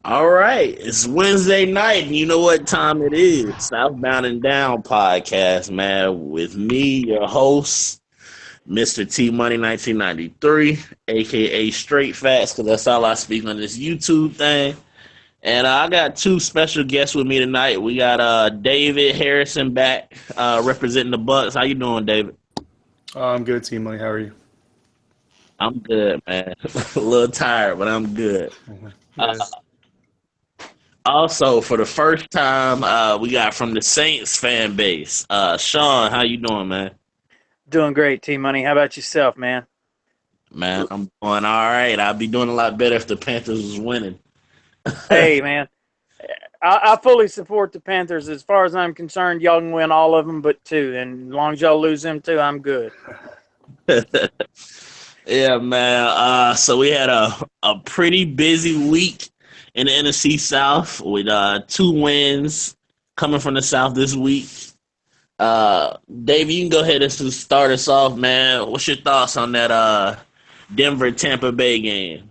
All right, it's Wednesday night, and you know what time it is. Southbound and Down podcast, man, with me, your host, Mr. T Money 1993, aka Straight Facts, because that's all I speak on this YouTube thing. And I got two special guests with me tonight. We got David Harrison back, representing the Bucks. How you doing, David? I'm good, Team Money. How are you? I'm good, man. A little tired, but I'm good. Uh, Yeah. Also, for the first time, we got from the Saints fan base. Sean, how you doing, man? Doing great, T Money. How about yourself, man? Man, I'm doing all right. I'd be doing a lot better if the Panthers was winning. Hey, man. I fully support the Panthers. As far as I'm concerned, y'all can win all of them but two. And as long as y'all lose them two, I'm good. Yeah, man. So we had a pretty busy week in the NFC South with two wins coming from the South this week. Dave, you can go ahead and start us off, man. What's your thoughts on that Denver Tampa Bay game?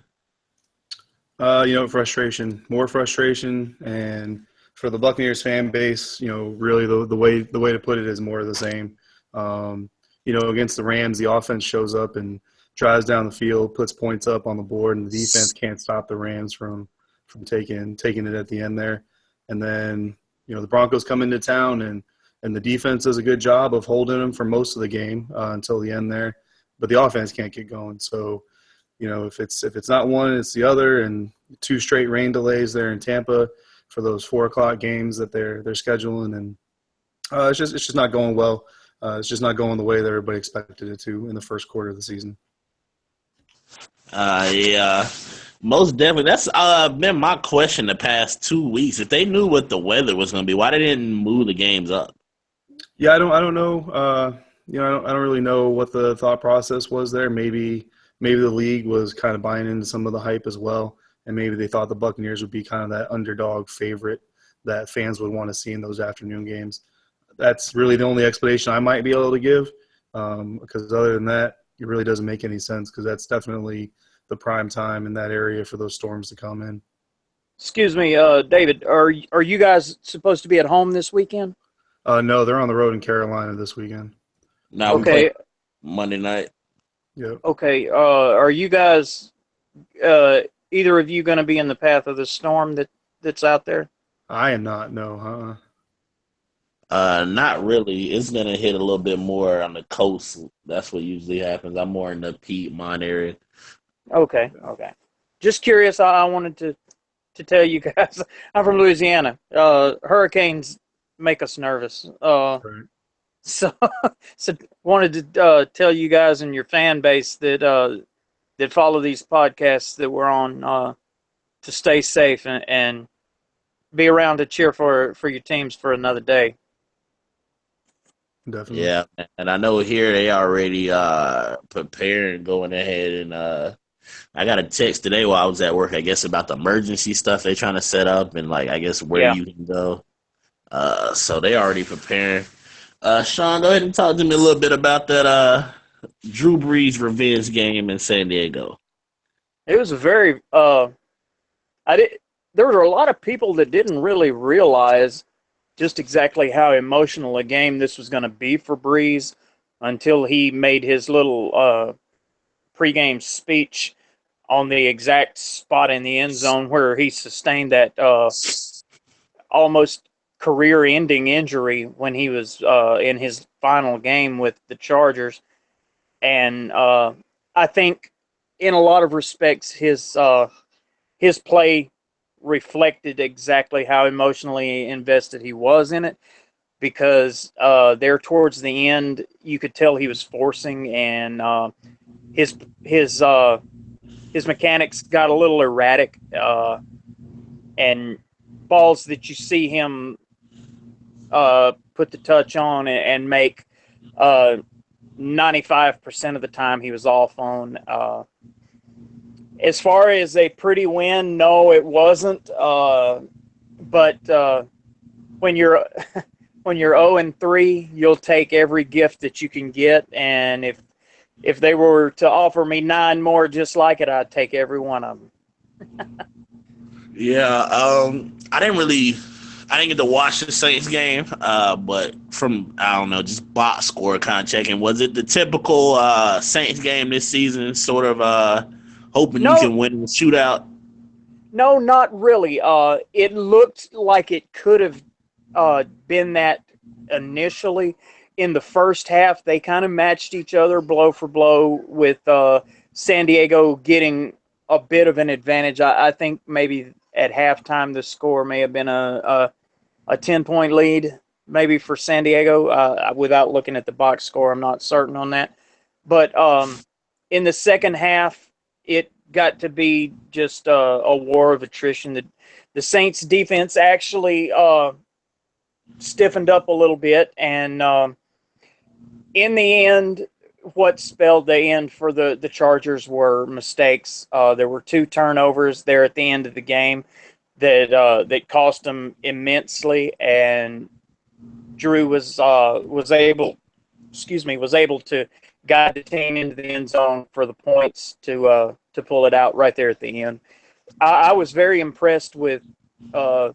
Frustration, more frustration, and for the Buccaneers fan base, really the way to put it is more of the same. Against the Rams, the offense shows up and drives down the field, puts points up on the board, and the defense can't stop the Rams from taking it at the end there. And then the Broncos come into town and the defense does a good job of holding them for most of the game until the end there, but the offense can't get going. So if it's not one, it's the other, and two straight rain delays there in Tampa for those 4 o'clock games that they're scheduling, and it's just not going well. It's just not going the way that everybody expected it to in the first quarter of the season. Yeah, most definitely. That's been my question the past 2 weeks. If they knew what the weather was going to be, why they didn't move the games up? Yeah, I don't know. I don't really know what the thought process was there. Maybe the league was kind of buying into some of the hype as well, and maybe they thought the Buccaneers would be kind of that underdog favorite that fans would want to see in those afternoon games. That's really the only explanation I might be able to give, because other than that, it really doesn't make any sense because that's definitely the prime time in that area for those storms to come in. Excuse me, David. Are you guys supposed to be at home this weekend? No, they're on the road in Carolina this weekend. Now we play Okay, Monday night. Yep. okay. Are you guys, either of you, going to be in the path of the storm that's out there? I am not. No. Not really. It's gonna hit a little bit more on the coast. That's what usually happens. I'm more in the Piedmont area. Okay, okay. Just curious. I wanted to tell you guys. I'm from Louisiana. Hurricanes make us nervous. Right. So, so wanted to tell you guys and your fan base that follow these podcasts that we're on, to stay safe and be around to cheer for your teams for another day. Definitely. Yeah, and I know here they already preparing, going ahead and I got a text today while I was at work. I guess about the emergency stuff they trying to set up and like I guess where Yeah. you can go. So they already preparing. Sean, go ahead and talk to me a little bit about that Drew Brees revenge game in San Diego. It was a very I did. There were a lot of people that didn't really realize just exactly how emotional a game this was going to be for Breeze until he made his little pregame speech on the exact spot in the end zone where he sustained that almost career-ending injury when he was in his final game with the Chargers. And I think, in a lot of respects, his play reflected exactly how emotionally invested he was in it. Because there towards the end, you could tell he was forcing, and his his uh, his mechanics got a little erratic, and balls that you see him put the touch on and make, 95% of the time he was off on. As far as a pretty win, no, it wasn't. But when you're when you're 0-3, you'll take every gift that you can get, and if they were to offer me 9 more just like it, I'd take every one of them. Yeah, I didn't get to watch the Saints game, but from I don't know, just box score kind of checking. Was it the typical Saints game this season? Sort of hoping you No, can win the shootout. no, not really. It looked like it could have been that initially. In the first half, they kind of matched each other blow for blow, with San Diego getting a bit of an advantage. I think maybe at halftime the score may have been a 10-point lead, maybe for San Diego. Without looking at the box score, I'm not certain on that. But in the second half, it got to be just a war of attrition. The Saints defense actually stiffened up a little bit, and in the end, what spelled the end for the Chargers were mistakes. There were two turnovers there at the end of the game that cost them immensely, and Drew was able, was able to guide the team into the end zone for the points to pull it out right there at the end. I was very impressed with uh,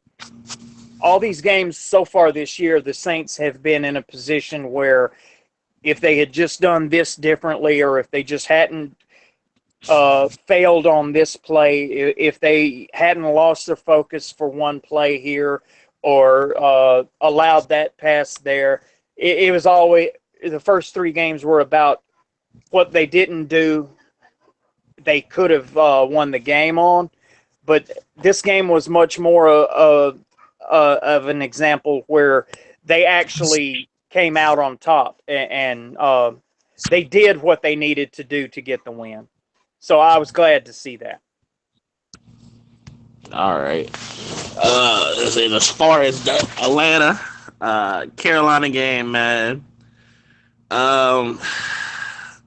all these games so far this year. The Saints have been in a position where if they had just done this differently, or if they just hadn't failed on this play, if they hadn't lost their focus for one play here, or allowed that pass there, it was always the first three games were about what they didn't do. They could have won the game on, but this game was much more of an example where they actually came out on top, and they did what they needed to do to get the win. So I was glad to see that. All right. As far as the Atlanta, Carolina game, man, um,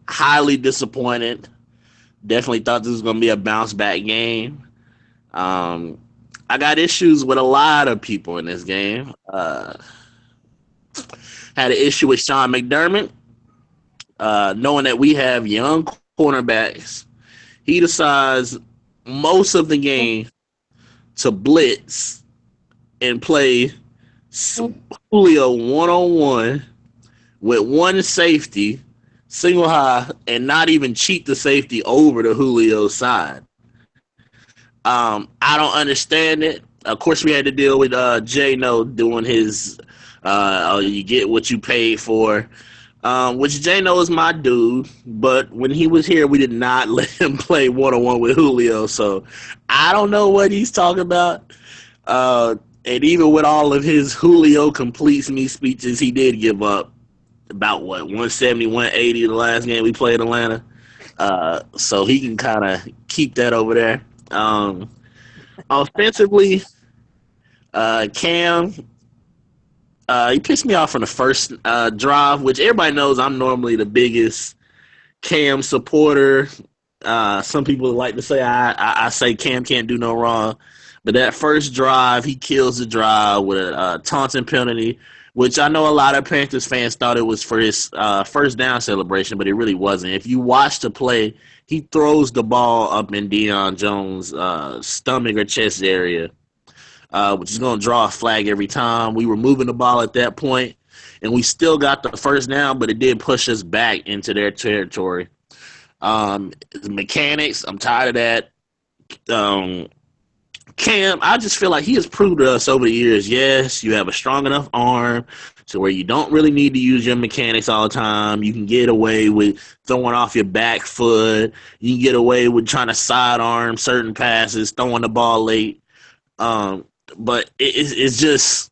highly disappointed. Definitely thought this was gonna be a bounce back game. Um, I got issues with a lot of people in this game. Had an issue with Sean McDermott, knowing that we have young cornerbacks. He decides most of the game to blitz and play Julio one on one with one safety, single high, and not even cheat the safety over to Julio's side. I don't understand it. Of course, we had to deal with J No doing his you get what you paid for. Which J No is my dude, but when he was here, we did not let him play one on one with Julio. So I don't know what he's talking about. And even with all of his Julio completes me speeches, he did give up about 170, 180 the last game we played Atlanta. So he can kind of keep that over there. Offensively, Cam, he pissed me off from the first drive, which everybody knows I'm normally the biggest Cam supporter. Some people like to say I say Cam can't do no wrong. But that first drive, he kills the drive with a taunting penalty, which I know a lot of Panthers fans thought it was for his first down celebration, but it really wasn't. If you watch the play, he throws the ball up in Deion Jones' stomach or chest area, which is going to draw a flag every time. We were moving the ball at that point, and we still got the first down, but it did push us back into their territory. The mechanics, I'm tired of that. Cam, I just feel like he has proved to us over the years, yes, you have a strong enough arm to where you don't really need to use your mechanics all the time. You can get away with throwing off your back foot. You can get away with trying to sidearm certain passes, throwing the ball late. But it's just,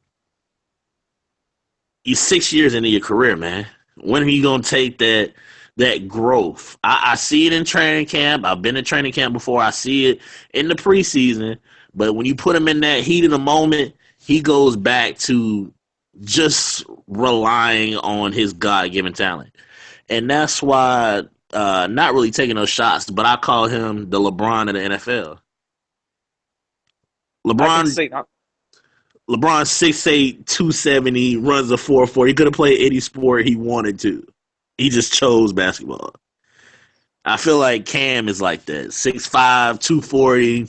you're 6 years into your career, man. When are you going to take that growth? I see it in training camp. I've been in training camp before. I see it in the preseason. But when you put him in that heat of the moment, he goes back to just relying on his God-given talent. And that's why, not really taking those shots, but I call him the LeBron of the NFL. I can see. LeBron 6'8", 270, runs a 4.4. He could have played any sport he wanted to. He just chose basketball. I feel like Cam is like that. 6'5", 240,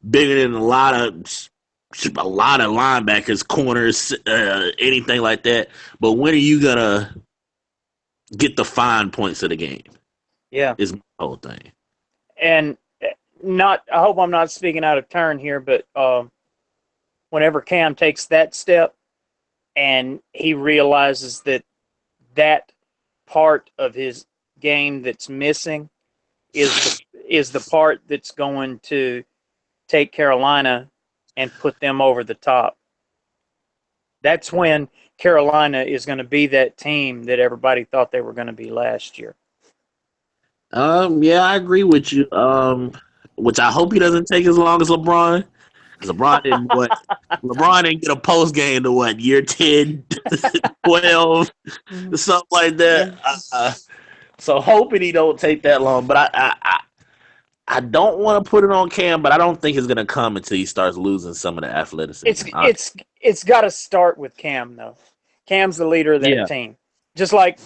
bigger than a lot of linebackers, corners, anything like that. But when are you gonna get the fine points of the game? Yeah. Is my whole thing. And I hope I'm not speaking out of turn here, but whenever Cam takes that step and he realizes that part of his game that's missing is the part that's going to take Carolina and put them over the top. That's when Carolina is going to be that team that everybody thought they were going to be last year. Yeah, I agree with you. Which I hope he doesn't take as long as LeBron. Because LeBron didn't get a post game to year 10, 12, something like that. So hoping he don't take that long. But I don't want to put it on Cam, but I don't think it's gonna come until he starts losing some of the athleticism. It's got to start with Cam though. Cam's the leader of that team. Just like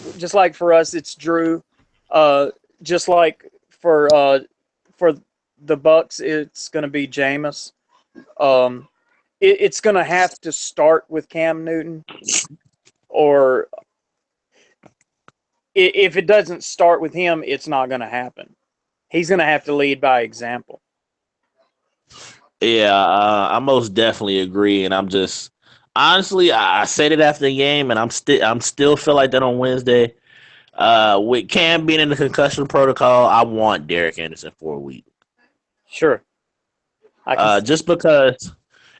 for us, it's Drew. Just like for the Bucks, it's going to be Jameis. It's going to have to start with Cam Newton, or if it doesn't start with him, it's not going to happen. He's going to have to lead by example. Yeah, I most definitely agree, and I'm just honestly, I said it after the game, and I'm still feel like that on Wednesday. With Cam being in the concussion protocol, I want Derek Anderson for a week. Sure. Just because,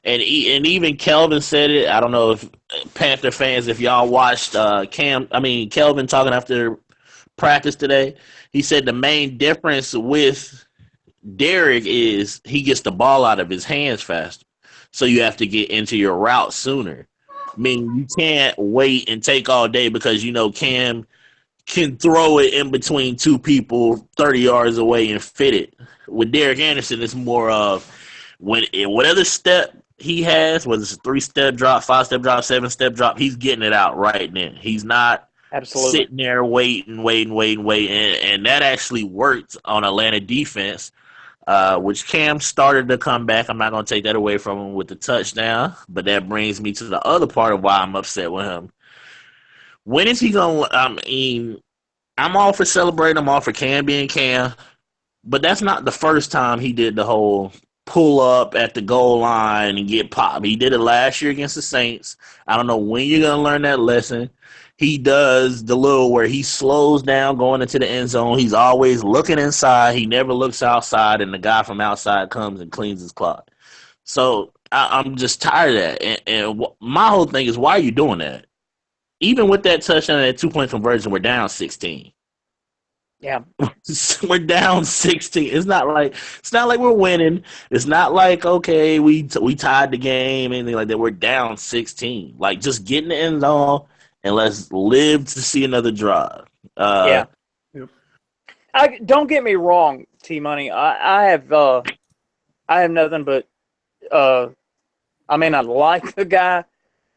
and even Kelvin said it. I don't know if Panther fans, if y'all watched Kelvin talking after practice today. He said the main difference with Derek is he gets the ball out of his hands faster, so you have to get into your route sooner. I mean, you can't wait and take all day because Cam can throw it in between two people 30 yards away and fit it. With Derek Anderson, it's more of whatever step he has, whether it's a 3-step drop, 5-step drop, 7-step drop, he's getting it out right then. He's not sitting there waiting, and that actually worked on Atlanta defense, which Cam started to come back. I'm not going to take that away from him with the touchdown, but that brings me to the other part of why I'm upset with him. When is he going to I'm all for celebrating. I'm all for Cam being Cam. But that's not the first time he did the whole pull up at the goal line and get popped. He did it last year against the Saints. I don't know when you're going to learn that lesson. He does the little where he slows down going into the end zone. He's always looking inside. He never looks outside, and the guy from outside comes and cleans his clock. So I'm just tired of that. And my whole thing is, why are you doing that? Even with that touchdown and that 2-point conversion, we're down 16. Yeah, we're down 16. It's not like we're winning. It's not like okay, we tied the game, anything like that. We're down 16. Like just get in the end zone and let's live to see another drive. Yeah. Don't get me wrong, T Money. I have nothing but I may not like the guy,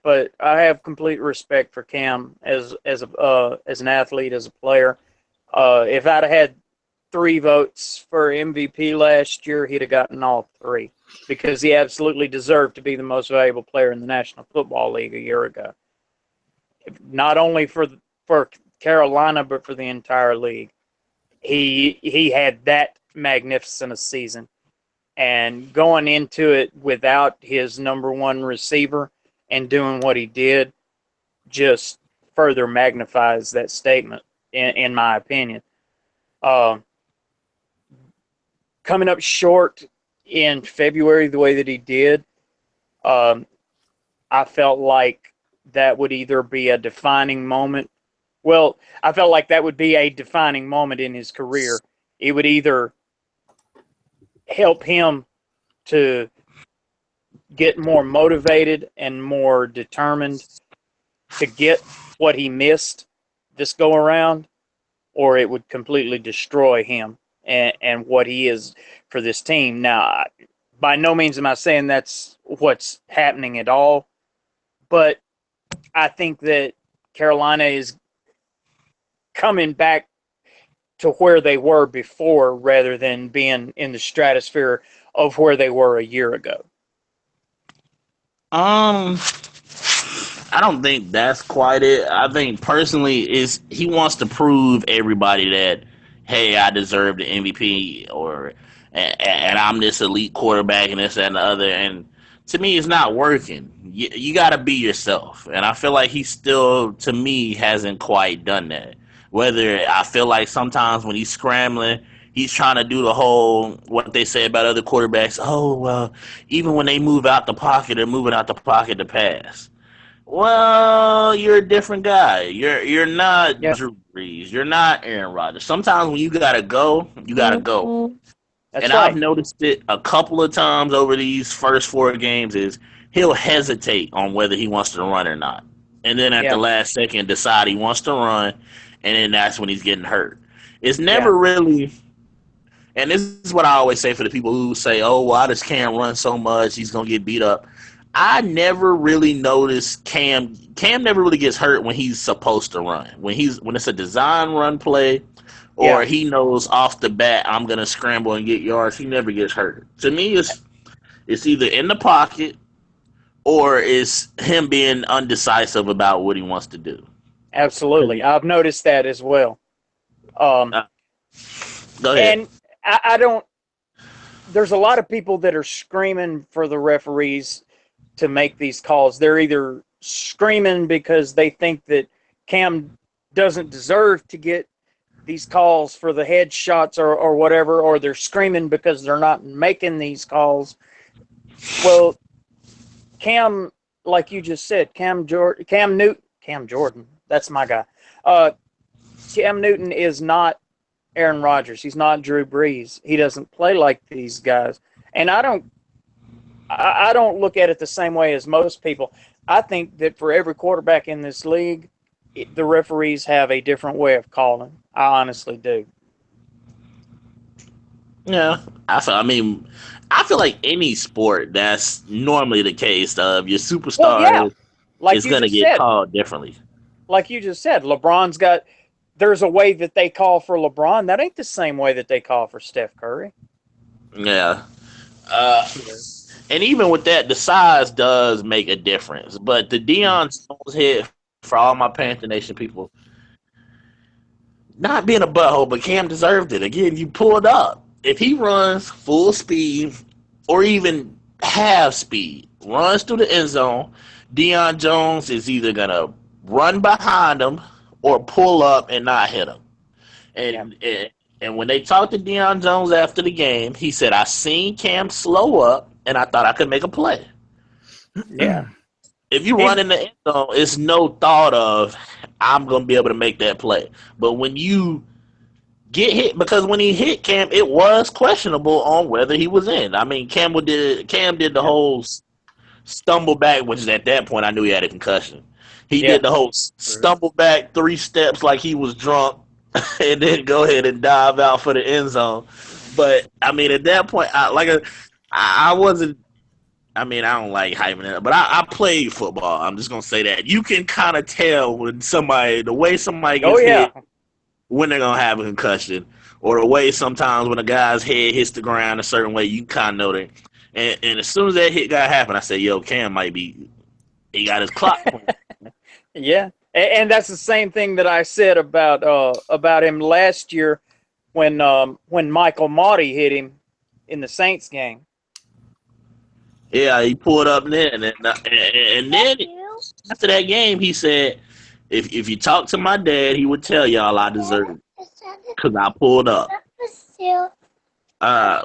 but I have complete respect for Cam as an athlete, as a player. If I'd have had 3 votes for MVP last year, he'd have gotten all 3 because he absolutely deserved to be the most valuable player in the National Football League a year ago. Not only for Carolina, but for the entire league. He had that magnificent a season. And going into it without his number 1 receiver and doing what he did just further magnifies that statement, in my opinion. Coming up short in February the way that he did, I felt like that would either be a defining moment. Well, I felt like that would be a defining moment in his career. It would either help him to get more motivated and more determined to get what he missed this go around, or it would completely destroy him and what he is for this team. Now, by no means am I saying that's what's happening at all, but I think that Carolina is coming back to where they were before rather than being in the stratosphere of where they were a year ago? Um, I don't think that's quite it. I think personally is he wants to prove everybody that hey, I deserve the MVP or and I'm this elite quarterback and this and the other. And to me, it's not working. You got to be yourself, and I feel like he still, to me, hasn't quite done that. Whether I feel like sometimes when he's scrambling, he's trying to do the whole what they say about other quarterbacks. Oh well, even when they move out the pocket, they're moving out the pocket to pass. Well, you're a different guy. You're not Yeah, Drew Brees. You're not Aaron Rodgers. Sometimes when you gotta go, you gotta go. that's And I've right. noticed it a couple of times over these first four games is he'll hesitate on whether he wants to run or not. And then at the Yeah, last second decide he wants to run and then that's when he's getting hurt. It's yeah, never really and this is what I always say for the people who say, "Oh, well, I just can't run so much; he's gonna get beat up." I never really noticed Cam. Cam never really gets hurt when he's supposed to run. When it's a design run play, or yeah. he knows off the bat I'm gonna scramble and get yards. He never gets hurt. To me, it's either in the pocket or it's him being undecisive about what he wants to do. Absolutely. I've noticed that as well. Um, Uh, Go ahead. and I don't. There's a lot of people that are screaming for the referees to make these calls. They're either screaming because they think that Cam doesn't deserve to get these calls for the headshots or whatever, or they're screaming because they're not making these calls. Well, Cam, like you just said, Cam Jordan, that's my guy. Uh, Cam Newton is not Aaron Rodgers. He's not Drew Brees. He doesn't play like these guys. And I don't look at it the same way as most people. I think that for every quarterback in this league, the referees have a different way of calling. I honestly do. Yeah, I feel like any sport that's normally the case. Of your Well, yeah, superstar like is you gonna just get said, called differently. LeBron's got. There's a way that they call for LeBron. That ain't the same way that they call for Steph Curry. Yeah, uh, and even with that, the size does make a difference. But the Deion Jones hit for all my Panther Nation people, not being a butthole, but Cam deserved it. Again, you pulled up. If he runs full speed or even half speed, runs through the end zone, Deion Jones is either gonna run behind him or pull up and not hit him. Yeah, And when they talked to Deion Jones after the game, he said, "I seen Cam slow up, and I thought I could make a play." yeah. If you run He, in the end zone, it's no thought of I'm gonna be able to make that play. But when you get hit, because when he hit Cam, it was questionable on whether he was in. I mean, Cam did the yeah, whole stumble back, which is at that point I knew he had a concussion. He yeah. did the whole stumble back 3 steps like he was drunk, and then go ahead and dive out for the end zone. But I mean, at that point, I wasn't. I mean, I don't like hyping it up, but I played football. I'm just gonna say that you can kind of tell when the way somebody Oh gets yeah, hit, when they're gonna have a concussion, or the way sometimes when a guy's head hits the ground a certain way, you kind of know that. And as soon as that hit got happened, I said, "Yo, Cam might be. He got his clock." yeah. And that's the same thing that I said about him last year when Michael Marty hit him in the Saints game. Yeah, he pulled up then, and then after that game, he said, "If you talk to my dad, he would tell y'all I deserve it because I pulled up." Uh,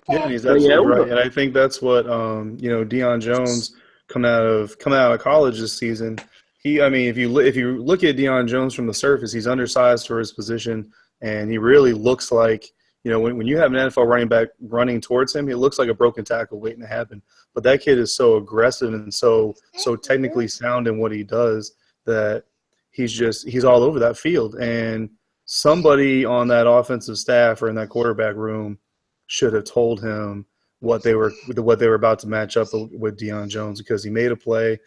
Yeah, and he's but yeah, absolutely right. And I think that's what Deion Jones coming out of college this season. I mean, if you look at Deion Jones from the surface, he's undersized for his position, and he really looks like when you have an NFL running back running towards him, he looks like a broken tackle waiting to happen. But that kid is so aggressive and so technically sound in what he does that he's all over that field. And somebody on that offensive staff or in that quarterback room should have told him what they were about to match up with Deion Jones, because he made a play.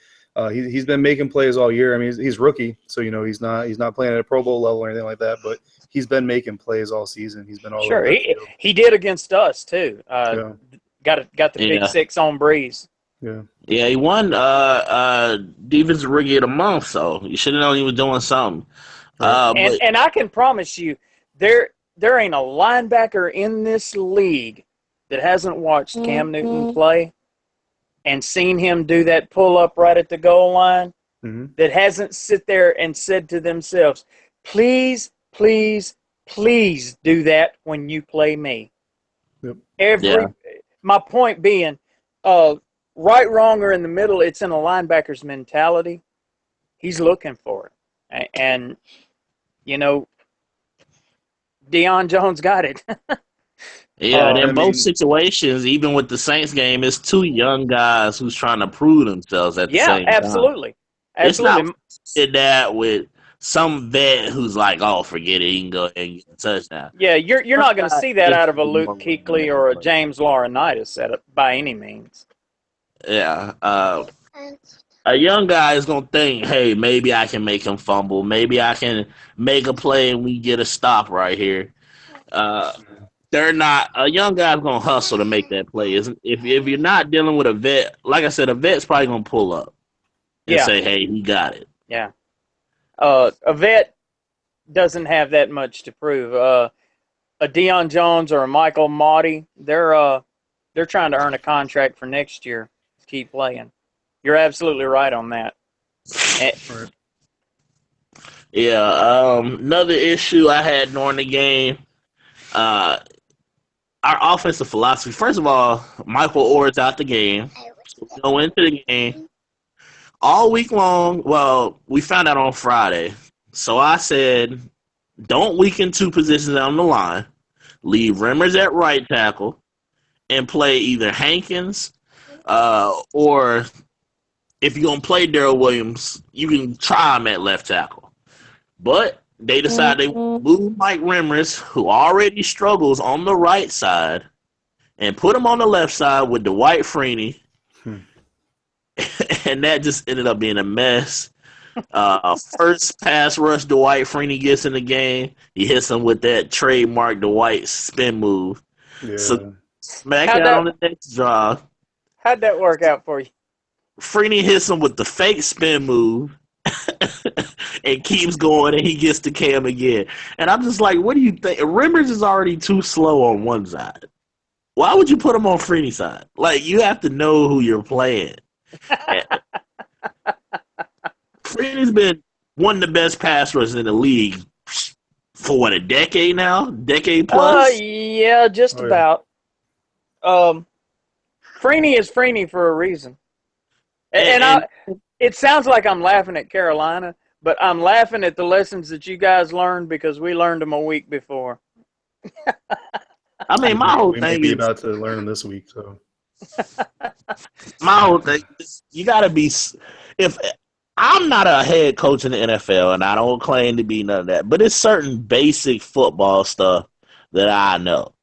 He's been making plays all year. I mean, he's rookie, so he's not playing at a Pro Bowl level or anything like that. But he's been making plays all season. He's been all over Sure, that he field. he did against us too. Yeah. Got the pick Yeah. 6 on Breeze. Yeah. Yeah, he won defensive rookie of the month, so you should have known he was doing something. Right. But And I can promise you, there ain't a linebacker in this league that hasn't watched Cam Newton play and seen him do that pull up right at the goal line that hasn't sit there and said to themselves, please, please, please do that when you play me. Yep. My point being, right, wrong, or in the middle, it's in a linebacker's mentality. He's looking for it. And, you know, Deion Jones got it. yeah, and I in both mean, situations, even with the Saints game, it's two young guys who's trying to prove themselves at the Yeah, same time. absolutely. It's not Absolutely. did that with some vet who's like, "Oh, forget it, he can go and get a touchdown." Yeah, you're not going to see that out of a Luke More Kuechly or a James Laurinaitis by any means. Yeah, a young guy is gonna think, "Hey, maybe I can make him fumble. Maybe I can make a play and we get a stop right here." Uh, they're not a young guy's gonna hustle to make that play. Isn't if you're not dealing with a vet, like I said, a vet's probably gonna pull up and Yeah, say, "Hey, he got it." yeah. A vet doesn't have that much to prove. A Deion Jones or a Michael Maudie, they're trying to earn a contract for next year to keep playing. You're absolutely right on that. right. Yeah. Another issue I had during the game, uh, our offensive philosophy. First of all, Michael Orr's out the game. So we go into the game all week long. Well, we found out on Friday. So I said, don't weaken two positions on the line. Leave Remmers at right tackle and play either Hankins or if you're going to play Darrell Williams, you can try him at left tackle. But they decided they move Mike Remmers, who already struggles on the right side, and put him on the left side with Dwight Freeney. And that just ended up being a mess. First pass rush Dwight Freeney gets in the game. He hits him with that trademark Dwight spin move. Yeah. So smack out on the next drive. How'd that work out for you? Freeney hits him with the fake spin move and keeps going, and he gets to Cam again. And I'm just like, what do you think? Rivers is already too slow on one side. Why would you put him on Freeney's side? Like, you have to know who you're playing. Freeney's been one of the best pass rushers in the league for what, a decade now? Decade plus? Yeah, just about. Freeney is Freeney for a reason. It sounds like I'm laughing at Carolina, but I'm laughing at the lessons that you guys learned because we learned them a week before. I mean, my whole we thing may be is about to learn them this week, so my whole thing is you got to be. If I'm not a head coach in the NFL, and I don't claim to be none of that, but it's certain basic football stuff that I know,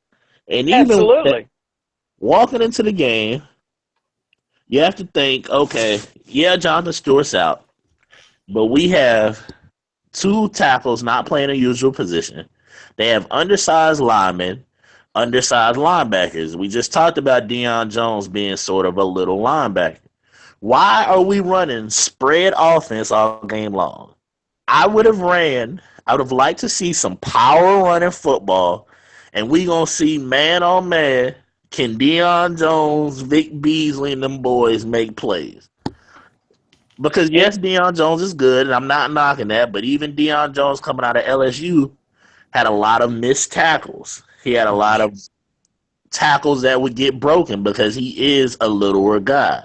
and even Absolutely. walking into the game, you have to think, okay, yeah, Jonathan Stewart's out, but we have two tackles not playing a usual position. They have undersized linemen, undersized linebackers. We just talked about Deion Jones being sort of a little linebacker. Why are we running spread offense all game long? I would have liked to see some power running football, and we going to see man on man, can Deion Jones, Vic Beasley, and them boys make plays? Because, yes, Deion Jones is good, and I'm not knocking that, but even Deion Jones coming out of LSU had a lot of missed tackles. He had a lot of tackles that would get broken because he is a littler guy.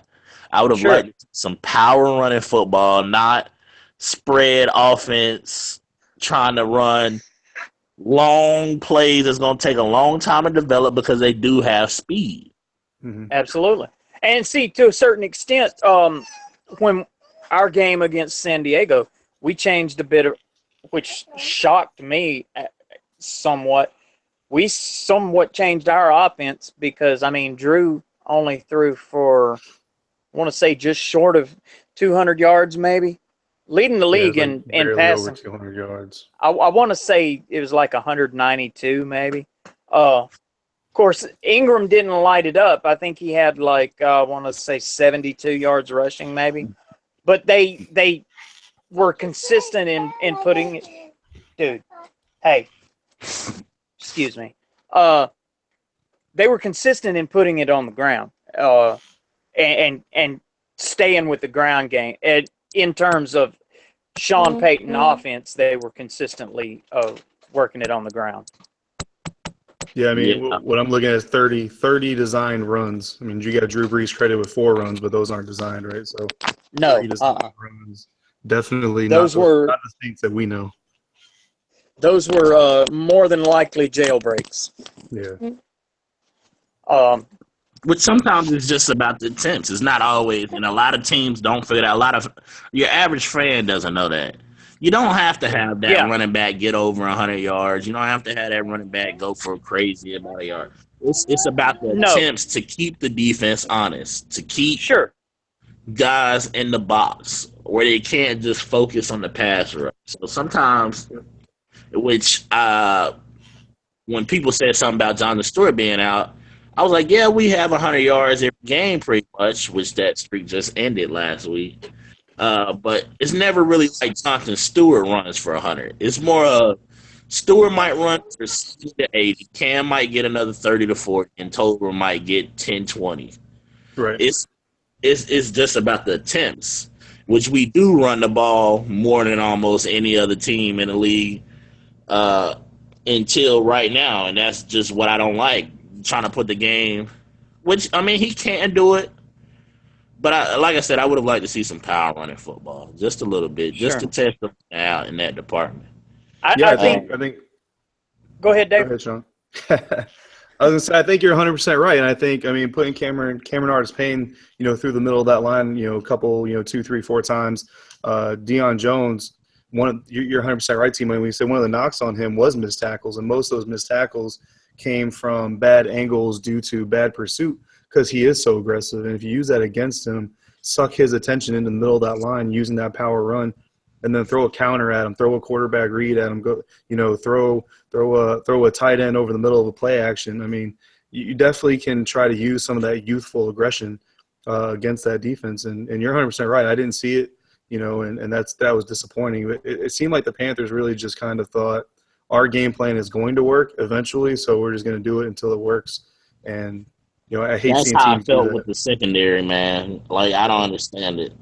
I would have liked some power running football, not spread offense, trying to run long plays that's going to take a long time to develop because they do have speed. Absolutely. And see, to a certain extent, when our game against San Diego, we changed a bit of, which shocked me somewhat. We somewhat changed our offense because, I mean, Drew only threw for, I want to say, just short of 200 yards, maybe, leading the league in passing. Over 200 yards. I want to say it was like 192, maybe. course, Ingram didn't light it up. I think he had I want to say 72 yards rushing, maybe. But they were consistent in putting it. Dude, hey, excuse me. They were consistent in putting it on the ground. And staying with the ground game. In terms of Sean Payton offense, they were consistently working it on the ground. Yeah, I mean, Yeah. what I'm looking at is 30 designed runs. I mean, you got Drew Brees credit with 4 runs, but those aren't designed, right? So No, 30 designed runs. Definitely those not were the Saints that we know. those were more than likely jailbreaks. Yeah. Which sometimes it's just about the attempts. It's not always, and a lot of teams don't figure that. A lot of your average fan doesn't know that. You don't have to have that running back get over 100 yards. You don't have to have that running back go for crazy amount of yards. It's about the attempts to keep the defense honest, to keep guys in the box where they can't just focus on the pass rush. So sometimes, which when people said something about Jonathan Stewart being out, I was like, yeah, we have 100 yards every game pretty much, which that streak just ended last week. But it's never really like Jonathan Stewart runs for 100. It's more Stewart might run for 60 to 80. Cam might get another 30 to 40, and Tolbert might get 10, 20. Right. It's just about the attempts, which we do run the ball more than almost any other team in the league until right now, and that's just what I don't like. Trying to put the game, which I mean he can do it, but like I said, I would have liked to see some power running football, just a little bit, just to test them out in that department. I think. Go ahead, Dave. Go ahead, Sean. I was gonna say, I think you're 100% right, and I think, I mean, putting Cameron Artis-Payne, through the middle of that line, a couple, 2, 3, 4 times. Deion Jones, you're 100% right, team. When we said one of the knocks on him was missed tackles, and most of those missed tackles came from bad angles due to bad pursuit because he is so aggressive. And if you use that against him, suck his attention into the middle of that line using that power run, and then throw a counter at him, throw a quarterback read at him, throw a tight end over the middle of a play action. I mean, you definitely can try to use some of that youthful aggression against that defense. And you're 100% right. I didn't see it, and that was disappointing. It seemed like the Panthers really just kind of thought, our game plan is going to work eventually, so we're just going to do it until it works. And I hate seeing teams do that. That's how I felt with the secondary, man. Like I don't understand it.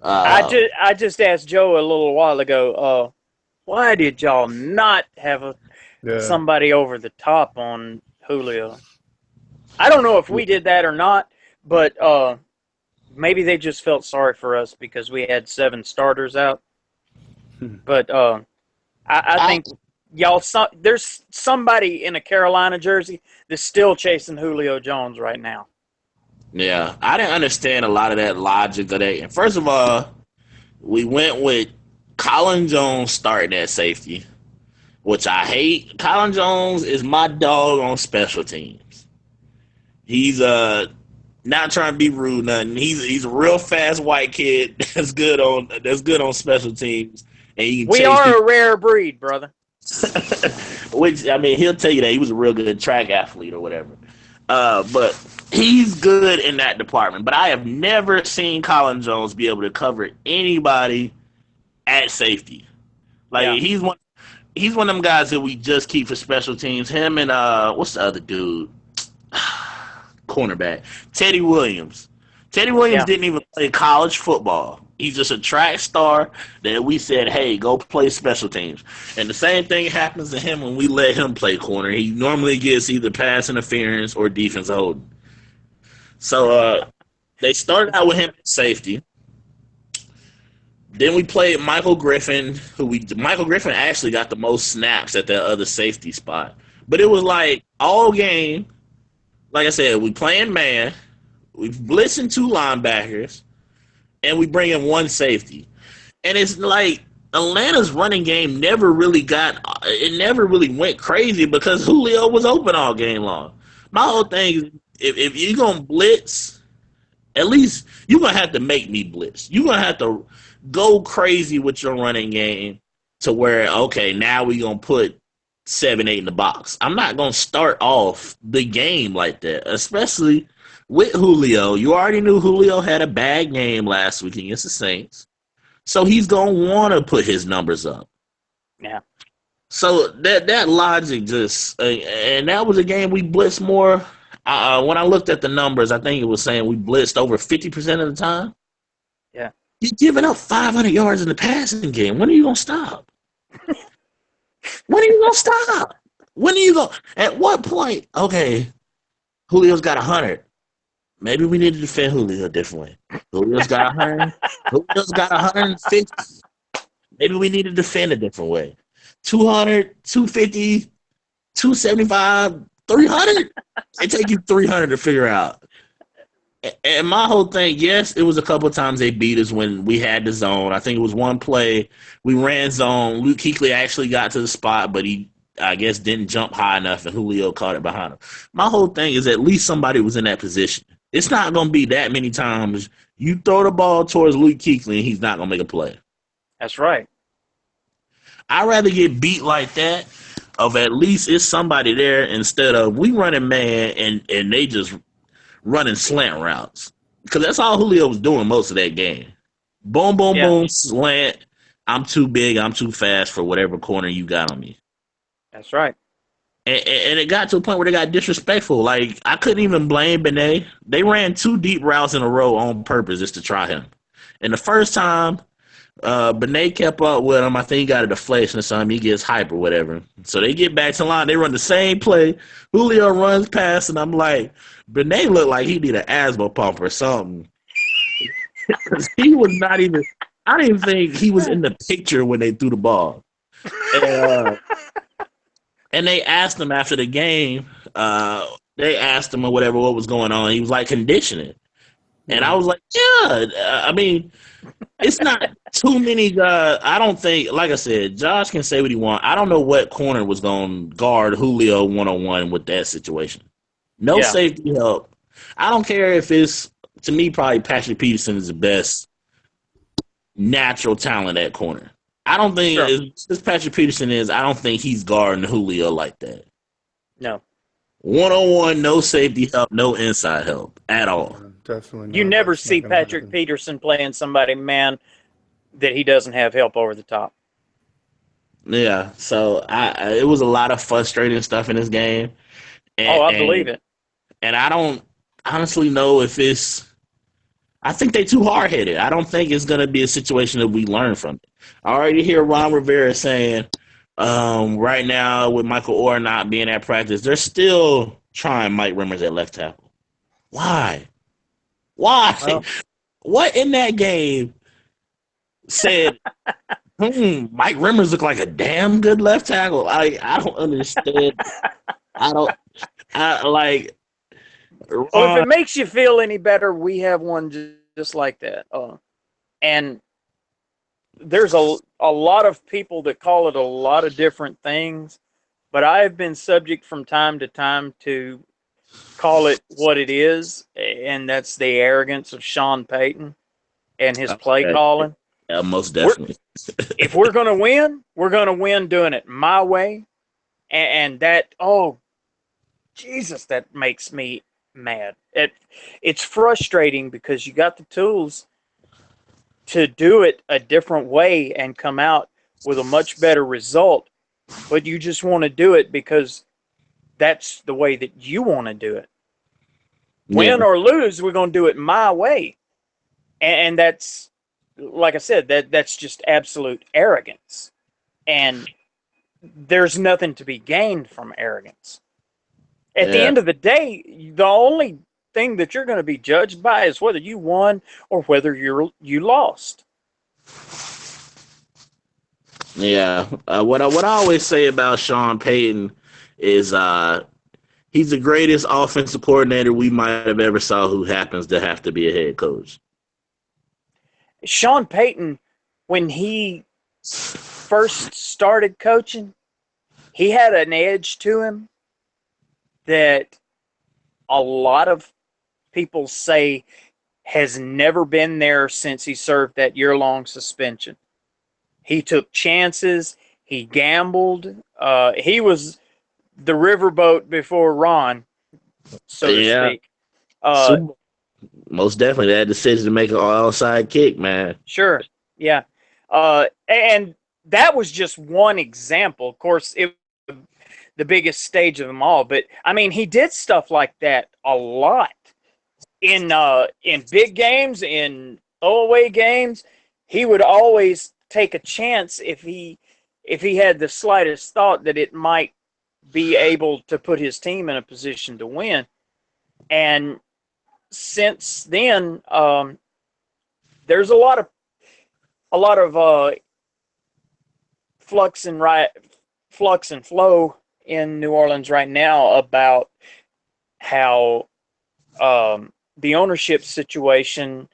I just asked Joe a little while ago, why did y'all not have somebody over the top on Julio? I don't know if we did that or not, but maybe they just felt sorry for us because we had 7 starters out. But I think there's somebody in a Carolina jersey that's still chasing Julio Jones right now. Yeah, I didn't understand a lot of that logic of that. And first of all, we went with Colin Jones starting at safety, which I hate. Colin Jones is my dog on special teams. He's not trying to be rude, nothing. He's a real fast white kid that's good on special teams. And we are a rare breed, brother. Which, I mean, he'll tell you that he was a real good track athlete or whatever. But he's good in that department. But I have never seen Colin Jones be able to cover anybody at safety. He's one of them guys that we just keep for special teams. Him and what's the other dude? Cornerback. Teddy Williams. Teddy Williams didn't even play college football. He's just a track star that we said, hey, go play special teams. And the same thing happens to him when we let him play corner. He normally gets either pass interference or defense holding. So they started out with him at safety. Then we played Michael Griffin, Michael Griffin actually got the most snaps at that other safety spot. But it was like all game, like I said, we playing man, we blitzing 2 linebackers, and we bring in 1 safety. And it's like Atlanta's running game never really went crazy because Julio was open all game long. My whole thing is, if you're going to blitz, at least you're going to have to make me blitz. You're going to have to go crazy with your running game to where, okay, now we're going to put 7-8 in the box. I'm not going to start off the game like that, especially with Julio. You already knew Julio had a bad game last week against the Saints, so he's going to want to put his numbers up. Yeah. So that logic just and that was a game we blitzed more. When I looked at the numbers, I think it was saying we blitzed over 50% of the time. Yeah. You're giving up 500 yards in the passing game. When are you going to stop? When are you going to stop? When are you going? At what point? Okay, Julio's got 100. Maybe we need to defend Julio a different way. Julio's got 100. Julio's got 150. Maybe we need to defend a different way. 200, 250, 275, 300. It take you 300 to figure out. And my whole thing, yes, it was a couple of times they beat us when we had the zone. I think it was one play we ran zone. Luke Kuechly actually got to the spot, but he, I guess, didn't jump high enough, and Julio caught it behind him. My whole thing is at least somebody was in that position. It's not going to be that many times you throw the ball towards Luke Kuechly and he's not going to make a play. That's right. I'd rather get beat like that of at least it's somebody there instead of we running man and they just running slant routes. Because that's all Julio was doing most of that game. Boom, boom, boom, slant. I'm too big. I'm too fast for whatever corner you got on me. That's right. And it got to a point where they got disrespectful. Like, I couldn't even blame Benet. They ran 2 deep routes in a row on purpose just to try him. And the first time, Benet kept up with him. I think he got a deflection or something. He gets hype or whatever. So they get back to line. They run the same play. Julio runs past, and I'm like, Benet looked like he need an asthma pump or something. He was not even – I didn't even think he was in the picture when they threw the ball. And they asked him after the game, they asked him or whatever what was going on. He was like, conditioning. And I was like, yeah. I mean, it's not too many guys. I don't think, like I said, Josh can say what he wants. I don't know what corner was going to guard Julio one-on-one with that situation. No safety help. I don't care if it's, to me, probably Patrick Peterson is the best natural talent at corner. I don't think, as Patrick Peterson is, I don't think he's guarding Julio like that. No. One-on-one, no safety help, no inside help at all. Definitely not. You never see Patrick Peterson playing somebody, man, that he doesn't have help over the top. Yeah, so it was a lot of frustrating stuff in this game. I believe it. And I don't honestly know if it's – I think they're too hard-headed. I don't think it's going to be a situation that we learn from it. I already hear Ron Rivera saying right now with Michael Orr not being at practice, they're still trying Mike Rimmers at left tackle. Why? Well, what in that game said, Mike Rimmers looked like a damn good left tackle? I don't understand. Well, if it makes you feel any better, we have one just like that. And there's a lot of people that call it a lot of different things, but I have been subject from time to time to call it what it is, and that's the arrogance of Sean Payton and his play calling. Yeah, most definitely. If we're going to win doing it my way. And that, Jesus, that makes me mad. It's frustrating because you got the tools to do it a different way and come out with a much better result, but you just want to do it because that's the way that you want to do it. Win or lose, we're going to do it my way. And that's, like I said, that's just absolute arrogance. And there's nothing to be gained from arrogance. At the end of the day, the only thing that you're going to be judged by is whether you won or whether you lost. Yeah. What I always say about Sean Payton is he's the greatest offensive coordinator we might have ever saw who happens to have to be a head coach. Sean Payton, when he first started coaching, he had an edge to him that a lot of people say has never been there since he served that year-long suspension. He took chances. He gambled. He was the riverboat before Ron, so to Yeah, speak. Uh, Super, most definitely that decision to make an outside kick, man. sure, yeah. And that was just one example. Of course, it was the biggest stage of them all. But I mean, he did stuff like that a lot in big games, in throwaway games. He would always take a chance if he had the slightest thought that it might be able to put his team in a position to win. And since then, there's a lot of flux and flux and flow in New Orleans right now about how the ownership situation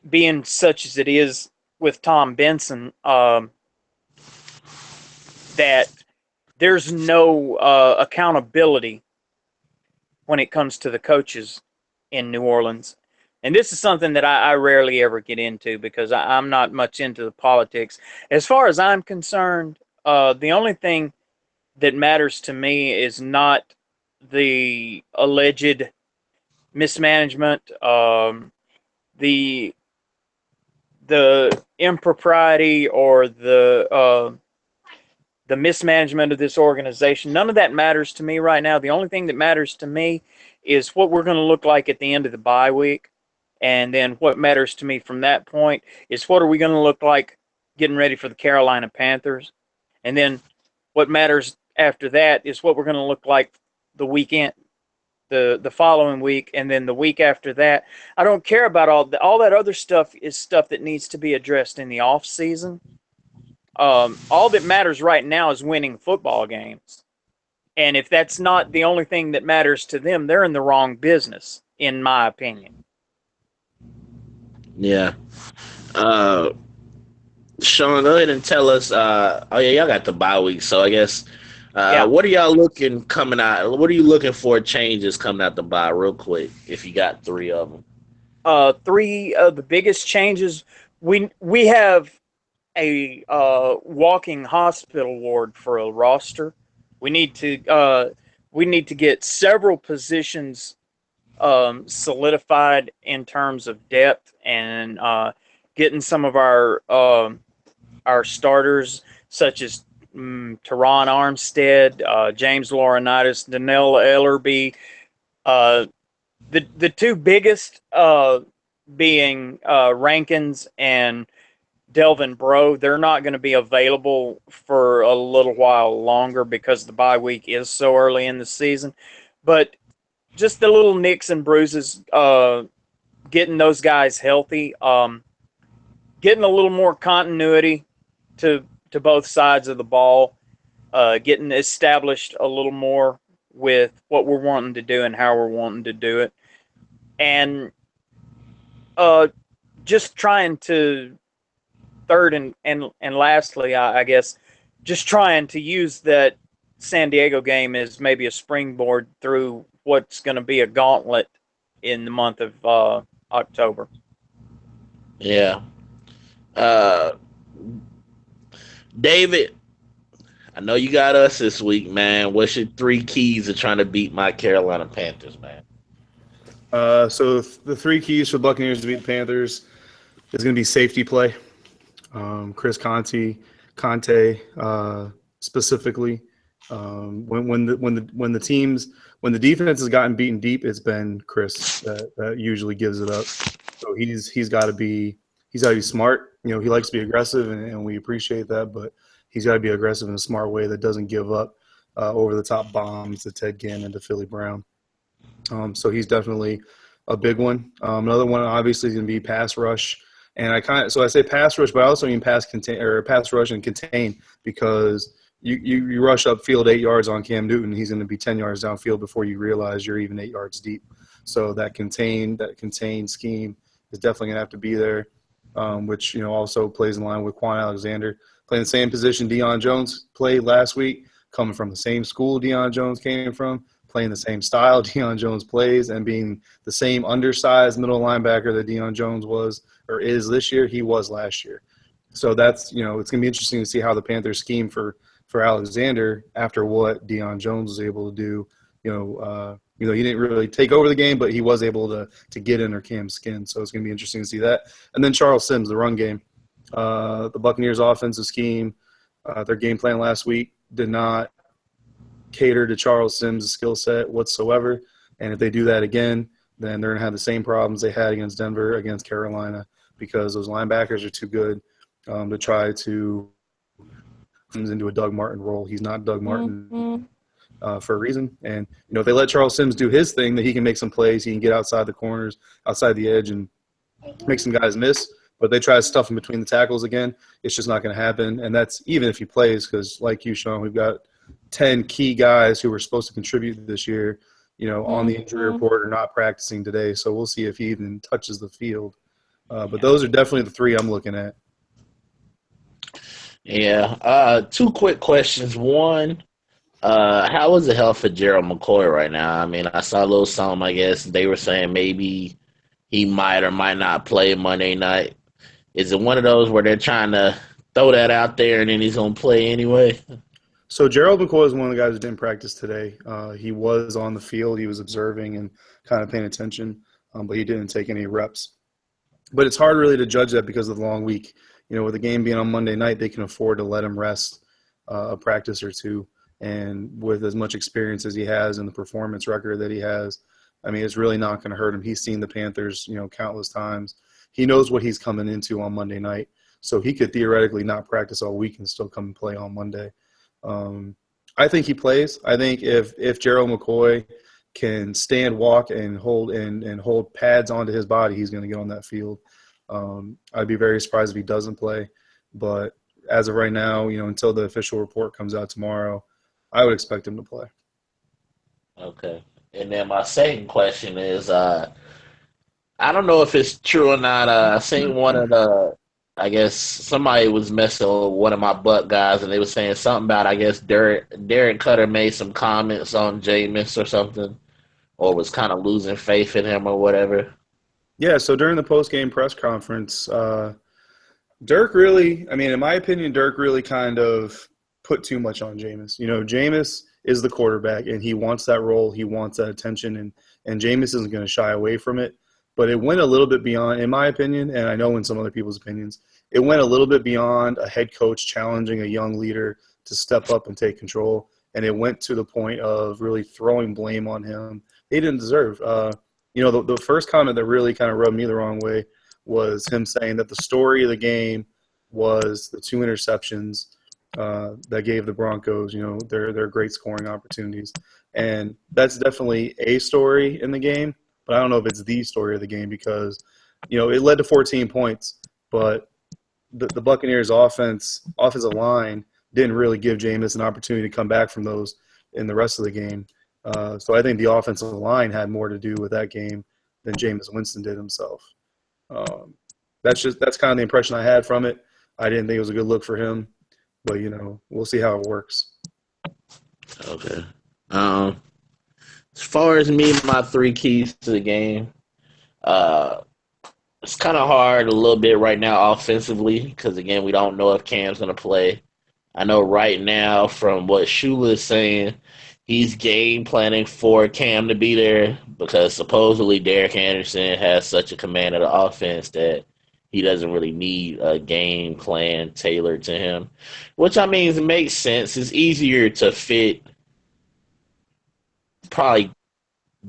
being such as it is with Tom Benson, that there's no accountability when it comes to the coaches in New Orleans. And this is something that I rarely ever get into because I'm not much into the politics. As far as I'm concerned, the only thing that matters to me is not the alleged mismanagement, the impropriety, or the mismanagement of this organization. None of that matters to me right now. The only thing that matters to me is what we're going to look like at the end of the bye week. And then what matters to me from that point is what are we going to look like getting ready for the Carolina Panthers. And then what matters after that is what we're going to look like the weekend, the following week, and then the week after that. I don't care about all that other stuff is stuff that needs to be addressed in the off season. All that matters right now is winning football games. And if that's not the only thing that matters to them, they're in the wrong business, in my opinion. Yeah. Sean, go ahead and tell us. Oh yeah, y'all got the bye week, so I guess. Yeah. What are y'all looking coming out? What are you looking for changes coming out the bye, real quick? If you got three of them. Three of the biggest changes, we have a walking hospital ward for a roster. We need to get several positions solidified in terms of depth, and getting some of our starters, such as Teron Armstead, James Laurinaitis, Donnell Ellerby. The two biggest being Rankins and Delvin Breaux. They're not going to be available for a little while longer because the bye week is so early in the season. But just the little nicks and bruises, getting those guys healthy, getting a little more continuity to both sides of the ball, getting established a little more with what we're wanting to do and how we're wanting to do it, and just trying to third and lastly, I guess, just trying to use that San Diego game as maybe a springboard through what's going to be a gauntlet in the month of October. Yeah. Uh, David, I know you got us this week, man. What's your three keys to trying to beat my Carolina Panthers, man? So the three keys for Buccaneers to beat the Panthers is going to be safety play. Chris Conte, specifically. When the defense has gotten beaten deep, it's been Chris that usually gives it up. So he's got to be smart. You know, he likes to be aggressive, and we appreciate that, but he's got to be aggressive in a smart way that doesn't give up over the top bombs to Ted Ginn and to Philly Brown. So he's definitely a big one. Another one obviously is going to be pass rush. And I say pass rush, but I also mean pass rush and contain, because you rush upfield 8 yards on Cam Newton, he's going to be 10 yards downfield before you realize you're even 8 yards deep. So that contain scheme is definitely going to have to be there, which also plays in line with Quan Alexander playing the same position Deion Jones played last week, coming from the same school Deion Jones came from, playing the same style Deion Jones plays, and being the same undersized middle linebacker that Deion Jones was or is this year, he was last year. So that's, it's going to be interesting to see how the Panthers scheme for for Alexander after what Deion Jones was able to do. He didn't really take over the game, but he was able to get under Cam's skin. So it's going to be interesting to see that. And then Charles Sims, the run game. The Buccaneers' offensive scheme, their game plan last week did not cater to Charles Sims' skill set whatsoever. And if they do that again, then they're going to have the same problems they had against Denver, against Carolina, because those linebackers are too good to try to comes into a Doug Martin role. He's not Doug Martin for a reason. And, if they let Charles Sims do his thing, that he can make some plays, he can get outside the corners, outside the edge, and make some guys miss. But they try to stuff him between the tackles again, it's just not going to happen. And that's even if he plays, because like you, Sean, we've got 10 key guys who were supposed to contribute this year, on the injury report or not practicing today. So we'll see if he even touches the field. But those are definitely the three I'm looking at. Yeah. Two quick questions. One, how is the health for Gerald McCoy right now? I mean, I saw a little something, I guess. They were saying maybe he might or might not play Monday night. Is it one of those where they're trying to throw that out there and then he's going to play anyway? So Gerald McCoy is one of the guys who didn't practice today. He was on the field. He was observing and kind of paying attention, but he didn't take any reps. But it's hard really to judge that because of the long week. With the game being on Monday night, they can afford to let him rest a practice or two. And with as much experience as he has and the performance record that he has, I mean, it's really not going to hurt him. He's seen the Panthers, countless times. He knows what he's coming into on Monday night. So he could theoretically not practice all week and still come and play on Monday. I think he plays. I think if Gerald McCoy can stand, walk, and hold pads onto his body, he's going to get on that field. I'd be very surprised if he doesn't play. But as of right now, until the official report comes out tomorrow, I would expect him to play. Okay. And then my second question is, I don't know if it's true or not. I seen one of I guess somebody was messing with one of my Buck guys, and they were saying something about, I guess, Derek Cutter made some comments on Jameis or something, or was kind of losing faith in him or whatever. Yeah, so during the post-game press conference, Dirk really, in my opinion, Dirk really kind of put too much on Jameis. Jameis is the quarterback, and he wants that role. He wants that attention, and Jameis isn't going to shy away from it. But it went a little bit beyond, in my opinion, and I know in some other people's opinions, it went a little bit beyond a head coach challenging a young leader to step up and take control. And it went to the point of really throwing blame on him. He didn't deserve. The first comment that really kind of rubbed me the wrong way was him saying that the story of the game was the 2 interceptions that gave the Broncos, their great scoring opportunities. And that's definitely a story in the game. But I don't know if it's the story of the game because, it led to 14 points, but the Buccaneers' offensive line didn't really give Jameis an opportunity to come back from those in the rest of the game. So I think the offensive line had more to do with that game than Jameis Winston did himself. That's kind of the impression I had from it. I didn't think it was a good look for him, but we'll see how it works. Okay. As far as me, my 3 keys to the game, it's kind of hard a little bit right now offensively because, again, we don't know if Cam's going to play. I know right now from what Shula is saying, he's game planning for Cam to be there because supposedly Derek Anderson has such a command of the offense that he doesn't really need a game plan tailored to him, which it makes sense. It's easier to fit probably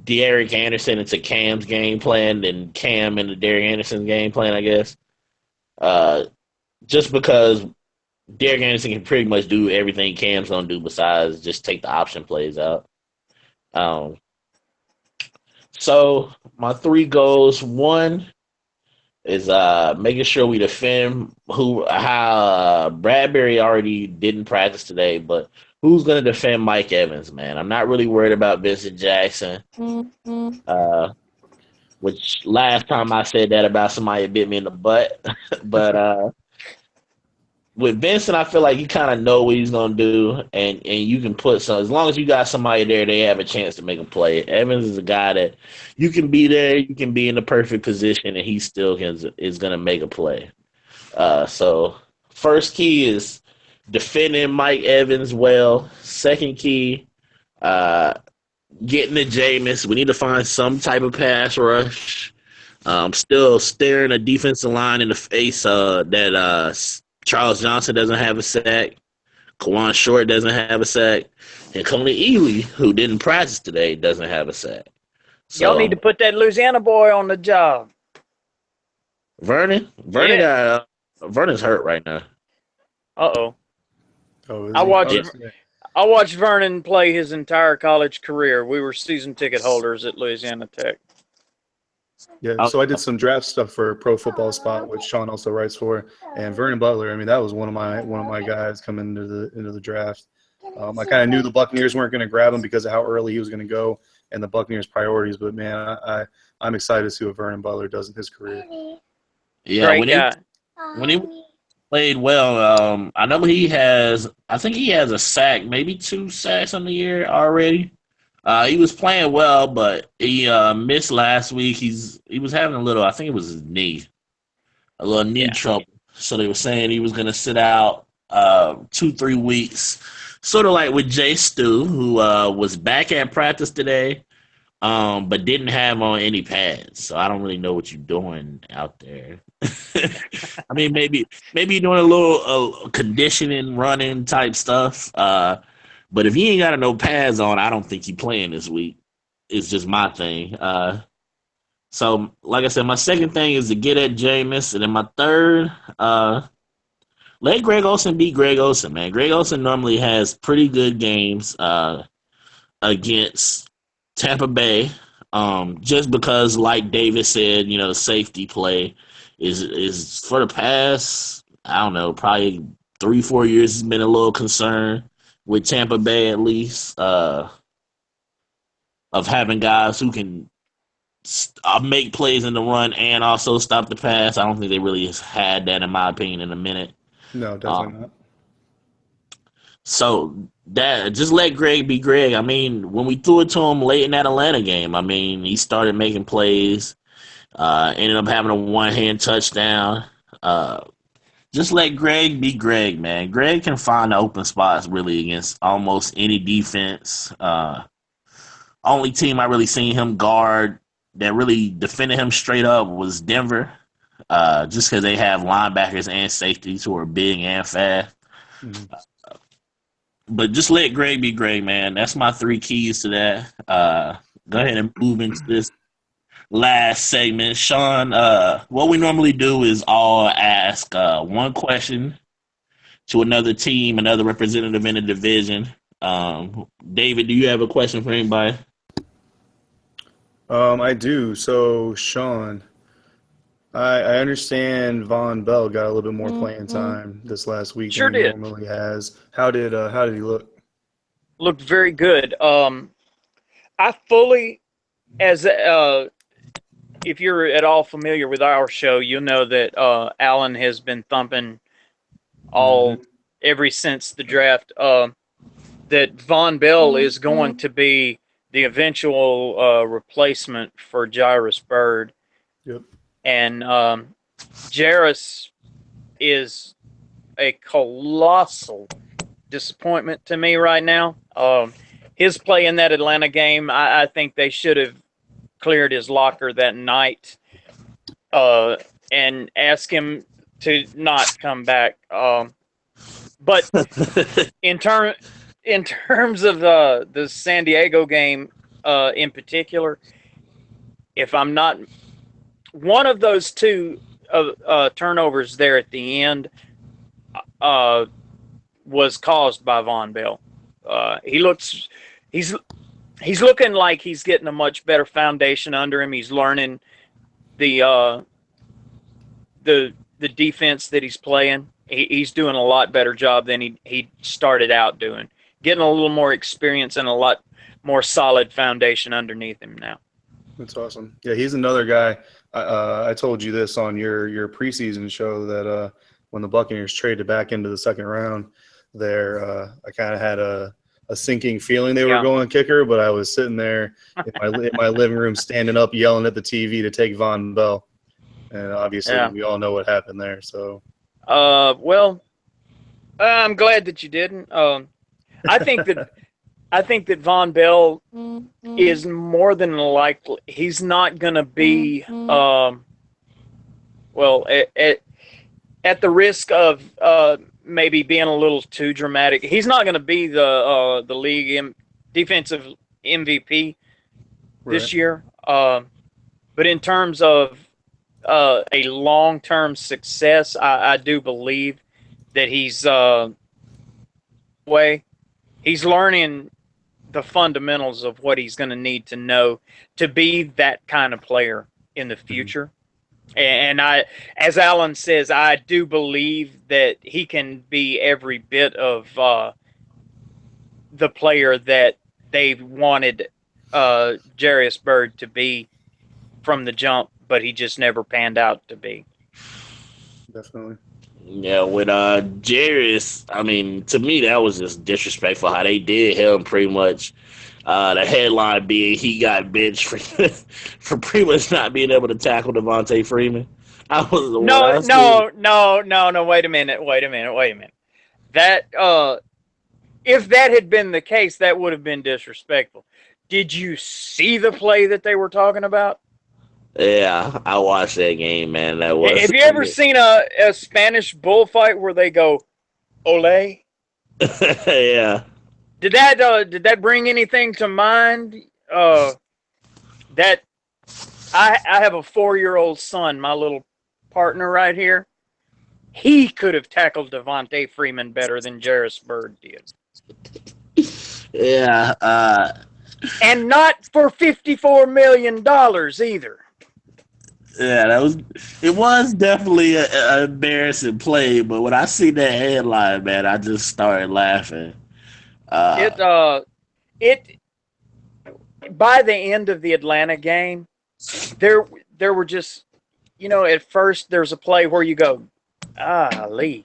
Derek Anderson into Cam's game plan than Cam into Derek Anderson's game plan, I guess. Just because Derek Anderson can pretty much do everything Cam's going to do besides just take the option plays out. So my 3 goals, one is making sure we defend how Bradbury already didn't practice today, but who's going to defend Mike Evans, man? I'm not really worried about Vincent Jackson, which last time I said that about somebody that bit me in the butt. But with Vincent, I feel like you kind of know what he's going to do, and you can put some – as long as you got somebody there, they have a chance to make a play. Evans is a guy that you can be there, you can be in the perfect position, and he still is going to make a play. So first key is defending Mike Evans well. Second key, getting to Jameis. We need to find some type of pass rush. Still staring a defensive line in the face that Charles Johnson doesn't have a sack. Kawan Short doesn't have a sack. And Coney Ely, who didn't practice today, doesn't have a sack. Y'all need to put that Louisiana boy on the job. Vernon Yeah. got Vernon's hurt right now. Uh-oh. Oh, is I he? watched Oh, I watched Vernon play his entire college career. We were season ticket holders at Louisiana Tech. yeah. So I did some draft stuff for Pro Football Spot, which Sean also writes for, and Vernon Butler. I mean, that was one of my guys coming into the draft. I kind of knew the Buccaneers weren't going to grab him because of how early he was going to go and the Buccaneers' priorities. But man, I'm excited to see what Vernon Butler does in his career. Yeah, Great guy. when he played well, I think he has a sack, maybe 2 sacks on the year already. He was playing well, but he missed last week. He was having I think it was his knee, a little knee trouble. So they were saying he was going to sit out 2-3 weeks, sort of like with Jay Stu, who was back at practice today, but didn't have on any pads. So I don't really know what you're doing out there. I mean, maybe you're doing a little conditioning, running type stuff. But if he ain't got no pads on, I don't think he's playing this week. It's just my thing. So, like I said, my second thing is to get at Jameis. And then my third, let Greg Olsen be Greg Olsen, man. Greg Olsen normally has pretty good games against Tampa Bay. Just because, like David said, safety play is for the past, I don't know, probably 3-4 years has been a little concern with Tampa Bay, at least, of having guys who can make plays in the run and also stop the pass. I don't think they really had that, in my opinion, in a minute. No, definitely not. So that just let Greg be Greg. I mean, when we threw it to him late in that Atlanta game, I mean, he started making plays, ended up having a one-hand touchdown. Just let Greg be Greg, man. Greg can find the open spots really against almost any defense. Only team I really seen him guard that really defended him straight up was Denver, just because they have linebackers and safeties who are big and fast. Mhm. But just let Greg be Greg, man. That's my 3 keys to that. Go ahead and move into this last segment. Sean, what we normally do is all ask one question to another team, another representative in the division. David, do you have a question for anybody? I do. So, Sean, I understand Von Bell got a little bit more playing time this last week Sure than he did. normally has. How did he look? Looked very good. I fully, as if you're at all familiar with our show, you'll know that Allen has been thumping ever since the draft. That Von Bell is going to be the eventual replacement for Jairus Byrd. Yep. And Jairus is a colossal disappointment to me right now. His play in that Atlanta game, I think they should have cleared his locker that night and asked him to not come back. But in terms of the San Diego game in particular, if I'm not one of those 2 turnovers there at the end was caused by Von Bell. He's looking like he's getting a much better foundation under him. He's learning the defense that he's playing. He's doing a lot better job than he started out doing. Getting a little more experience and a lot more solid foundation underneath him now. That's awesome. Yeah, he's another guy. I told you this on your preseason show that when the Buccaneers traded back into the second round there, I kind of had a sinking feeling they were going kicker, but I was sitting there in my living room standing up yelling at the TV to take Von Bell. And obviously we all know what happened there. So well, I'm glad that you didn't. I think that Von Bell is more than likely he's not going to be well at the risk of maybe being a little too dramatic. He's not going to be the league defensive MVP Right. this year. But in terms of a long term success, I do believe that way he's learning the fundamentals of what he's going to need to know to be that kind of player in the Mhm. future. And as Alan says, I do believe that he can be every bit of the player that they wanted Jarius Bird to be from the jump, but he just never panned out to be. Definitely. Yeah, with Jairus, I mean, to me that was just disrespectful how they did him pretty much. The headline being he got benched for for pretty much not being able to tackle Devontae Freeman. I was when No, I seen no, no, no, no. Wait a minute. Wait a minute. Wait a minute. That if that had been the case, that would have been disrespectful. Did you see the play that they were talking about? yeah, I watched that game, man. That was Have you ever seen a Spanish bullfight where they go "ole"? yeah. Did that bring anything to mind? That I have a 4-year-old son, my little partner right here. He could have tackled Devontae Freeman better than Jarris Bird did, Yeah, and not for $54 million either. yeah, that was it was definitely a embarrassing play, but when I see that headline, man, I just started laughing. Uh, It it by the end of the Atlanta game, there there were just at first there's a play where you go, Lee,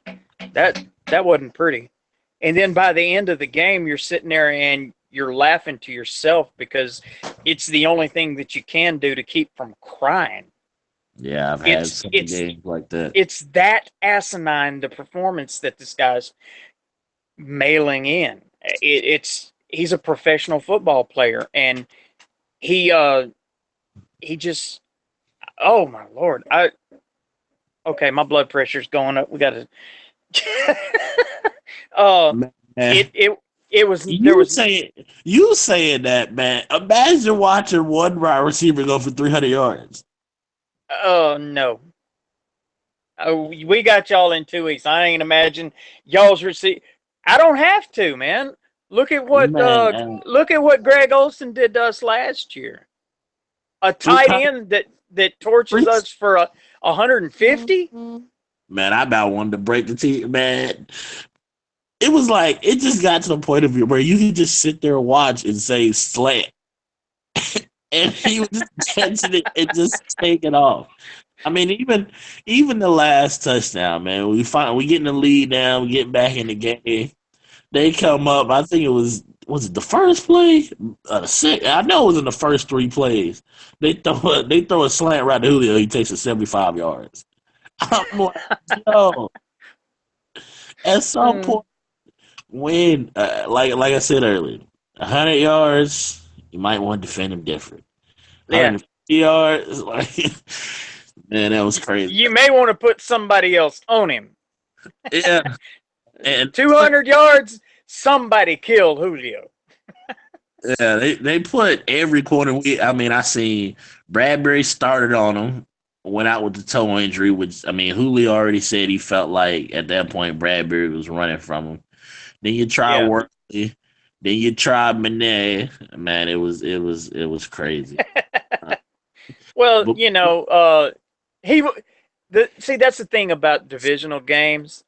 that wasn't pretty, and then by the end of the game you're sitting there and you're laughing to yourself because it's the only thing that you can do to keep from crying. yeah, I've had It's some it's games like that. it's that asinine the performance that this guy's mailing in. It's he's a professional football player and he he just oh my lord I okay my blood pressure's going up we gotta uh Man, it was there you was say you saying that, man. Imagine watching one wide receiver go for 300 yards. no we got y'all in 2 weeks. I ain't imagine y'all's receive. I don't have to, man. Look at what Man, Greg Olson did to us last year. A tight 300, end that torches us for 150. man, I about wanted to break the team, man. It was like it just got to the point of it where you could just sit there and watch and say slant, and he was just catching it and just taking off. I mean, even the last touchdown, man. We getting the lead now. We get back in the game. They come up. I think was it the first play? The second. I know it was in the first three plays. They throw a slant right to Julio. He takes it 75 yards. I'm like, yo. At some Mm, point, when like I said earlier, 100 yards, you might want to defend him different. yeah, 150 yards, like man, that was crazy. you may want to put somebody else on him. Yeah, and 200 yards. Somebody killed Julio. yeah, they put every corner. I mean, I seen Bradbury started on him, went out with the toe injury, which I mean, Julio already said he felt like at that point Bradbury was running from him. Then you try Yeah. Workley, then you try Manet. Man, it was crazy. Uh, Well, but he the see that's the thing about divisional games.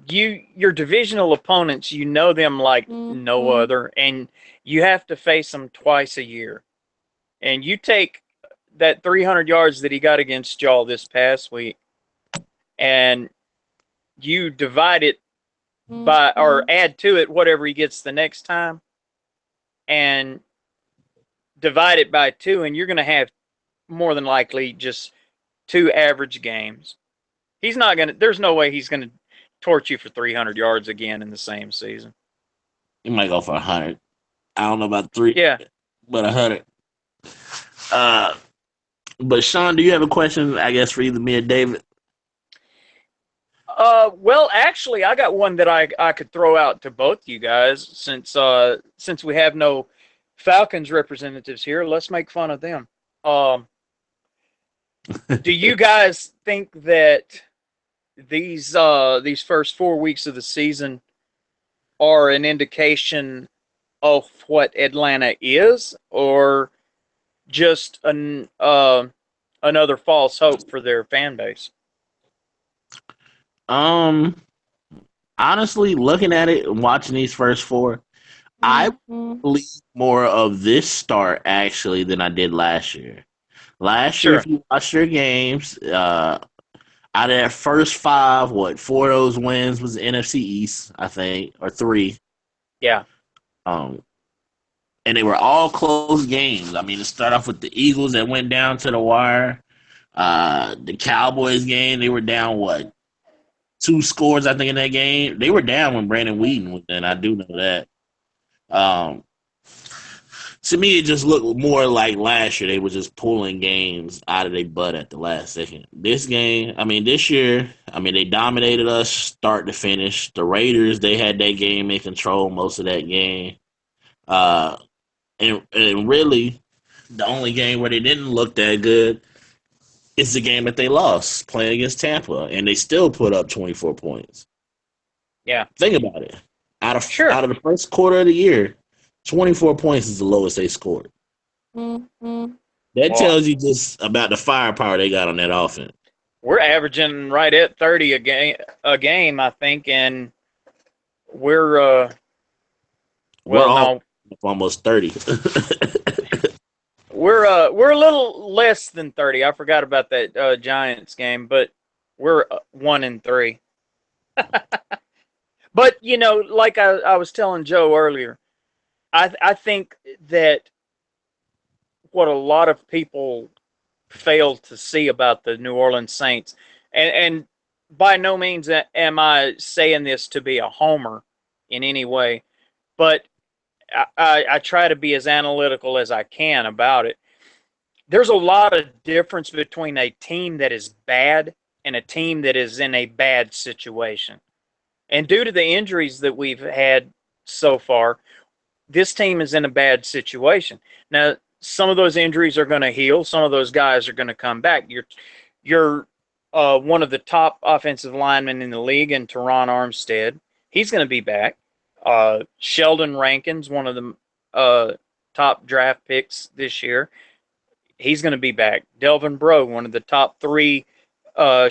Your divisional opponents, you know them like no other, and you have to face them twice a year. And you take that 300 yards that he got against y'all this past week, and you divide it by or add to it whatever he gets the next time, and divide it by two, and you're going to have more than likely just two average games. He's not going to. There's no way he's going to torch you for 300 yards again in the same season. He might go for 100. I don't know about three, Yeah. but 100. Uh, but Sean, do you have a question? I guess for either me or David. Well, actually, I got one that I could throw out to both you guys since we have no Falcons representatives here. Let's make fun of them. Do you guys think that these first 4 weeks of the season are an indication of what Atlanta is, or just another false hope for their fan base? Um, Honestly, looking at it and watching these first four, I believe more of this start actually than I did last year. Last year, Sure. if you watch their games, out of that first five, four of those wins was the NFC East, I think, or three. Yeah. Um, and they were all close games. I mean, to start off with the Eagles that went down to the wire. The Cowboys game, they were down two scores, I think, in that game. They were down when Brandon Whedon was in. I do know that. Um, to me, it just looked more like last year. They were just pulling games out of their butt at the last second. This year, they dominated us start to finish. The Raiders, they had that game in control most of that game. Uh, and really, the only game where they didn't look that good is the game that they lost playing against Tampa, and they still put up 24 points. Yeah. Think about it. Sure. Out of the first quarter of the year, 24 points is the lowest they scored. That Well, tells you just about the firepower they got on that offense. we're averaging right at 30 a game, I think, and we're We're well, all no, almost 30. we're a little less than 30. I forgot about that Giants game, but we're 1-3. But like I was telling Joe earlier, I think that what a lot of people fail to see about the New Orleans Saints, and by no means am I saying this to be a homer in any way, but I try to be as analytical as I can about it. There's a lot of difference between a team that is bad and a team that is in a bad situation. And due to the injuries that we've had so far, this team is in a bad situation. Now, some of those injuries are going to heal. Some of those guys are going to come back. You're one of the top offensive linemen in the league in Teron Armstead. He's going to be back. Sheldon Rankins, one of the top draft picks this year, he's going to be back. Delvin Breaux, one of the top three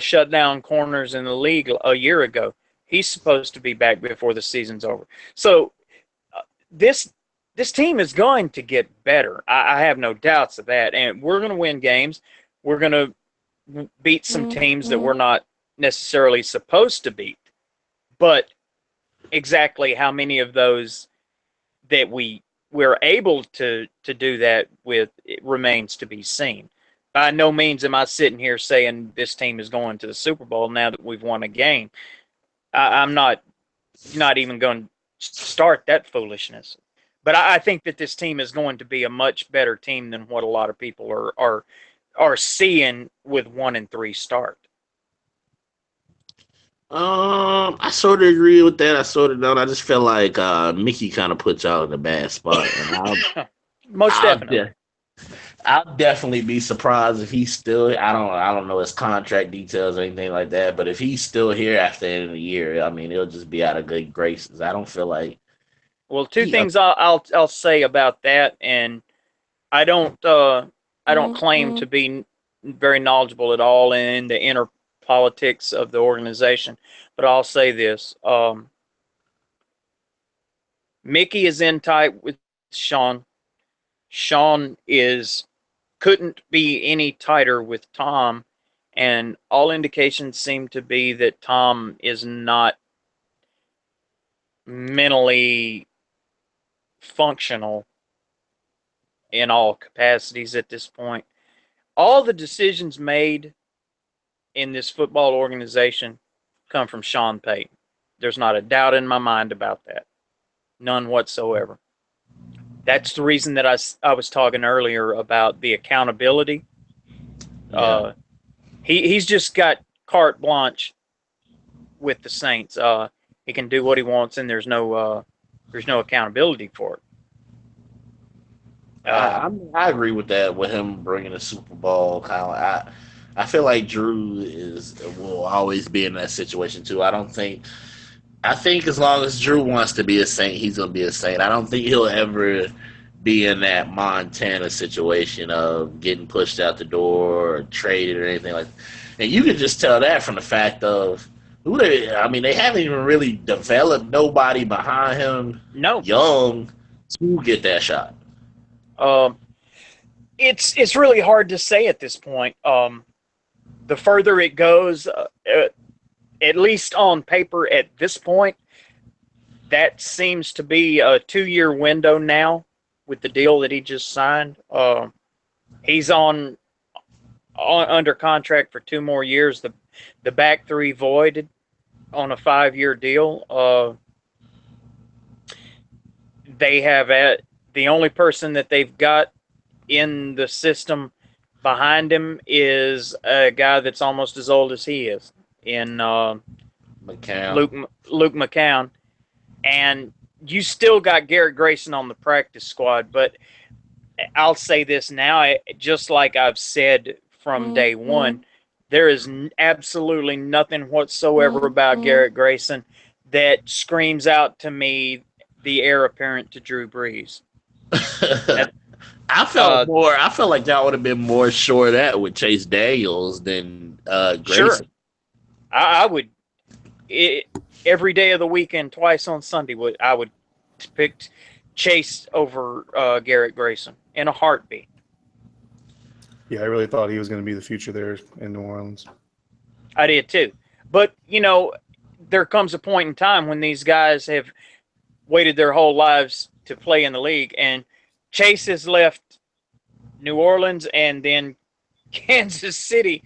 shutdown corners in the league a year ago, he's supposed to be back before the season's over. So this team is going to get better. I have no doubts of that, and we're going to win games. We're going to beat some teams that we're not necessarily supposed to beat, but exactly how many of those that we're able to do that with, it remains to be seen. By no means am I sitting here saying this team is going to the Super Bowl now that we've won a game. I'm not even going to start that foolishness. But I think that this team is going to be a much better team than what a lot of people are seeing with 1-3 start. I sort of agree with that. I sort of don't. I just feel like Mickey kind of puts y'all in a bad spot, and Most I'll, definitely. I'll definitely be surprised if he's still. I don't know his contract details or anything like that, but if he's still here after the end of the year, I mean, it'll just be out of good graces. I don't feel like Well, two things I'll say about that, and I don't claim to be very knowledgeable at all in the inner politics of the organization, but I'll say this: Mickey is in tight with Sean. Sean is couldn't be any tighter with Tom, and all indications seem to be that Tom is not mentally functional in all capacities at this point. All the decisions made in this football organization come from Sean Payton. There's not a doubt in my mind about that. None whatsoever. That's the reason that I was talking earlier about the accountability. Yeah. He's just got carte blanche with the Saints. He can do what he wants, and there's no accountability for it. I agree with that. With him bringing the Super Bowl, kind of. I feel like Drew will always be in that situation too. I think as long as Drew wants to be a Saint, he's gonna be a Saint. I don't think he'll ever be in that Montana situation of getting pushed out the door or traded or anything like that. And you can just tell that from the fact of they haven't even really developed nobody behind him No, young to get that shot. um, it's really hard to say at this point. The further it goes, at least on paper at this point, that seems to be a 2-year window now with the deal that he just signed. He's on under contract for 2 more years. The back 3 voided on a 5-year deal. They have the only person that they've got in the system behind him is a guy that's almost as old as he is in McCown. Luke McCown, and you still got Garrett Grayson on the practice squad. But I'll say this now, just like I've said from day one, there is absolutely nothing whatsoever about Garrett Grayson that screams out to me the heir apparent to Drew Brees. I felt like that would have been more sure that with Chase Daniels than Grayson. Sure, I would. Every day of the weekend, twice on Sunday, I would pick Chase over Garrett Grayson in a heartbeat. Yeah, I really thought he was going to be the future there in New Orleans. I did too. But, there comes a point in time when these guys have waited their whole lives to play in the league, and Chase has left New Orleans and then Kansas City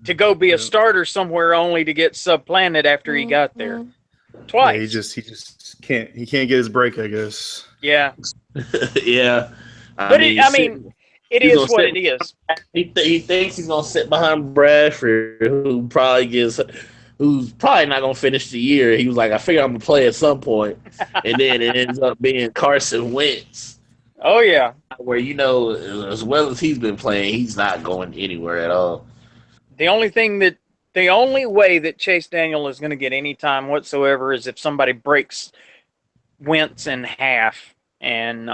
to go be a starter somewhere, only to get supplanted after he got there twice. Yeah, he just can't get his break, I guess. Yeah. Yeah. It is what it is. He thinks he's gonna sit behind Bradford, who's probably not gonna finish the year. He was like, I figure I'm gonna play at some point, and then it ends up being Carson Wentz. Oh yeah, where as well as he's been playing, he's not going anywhere at all. The only way that Chase Daniel is going to get any time whatsoever is if somebody breaks Wentz in half, and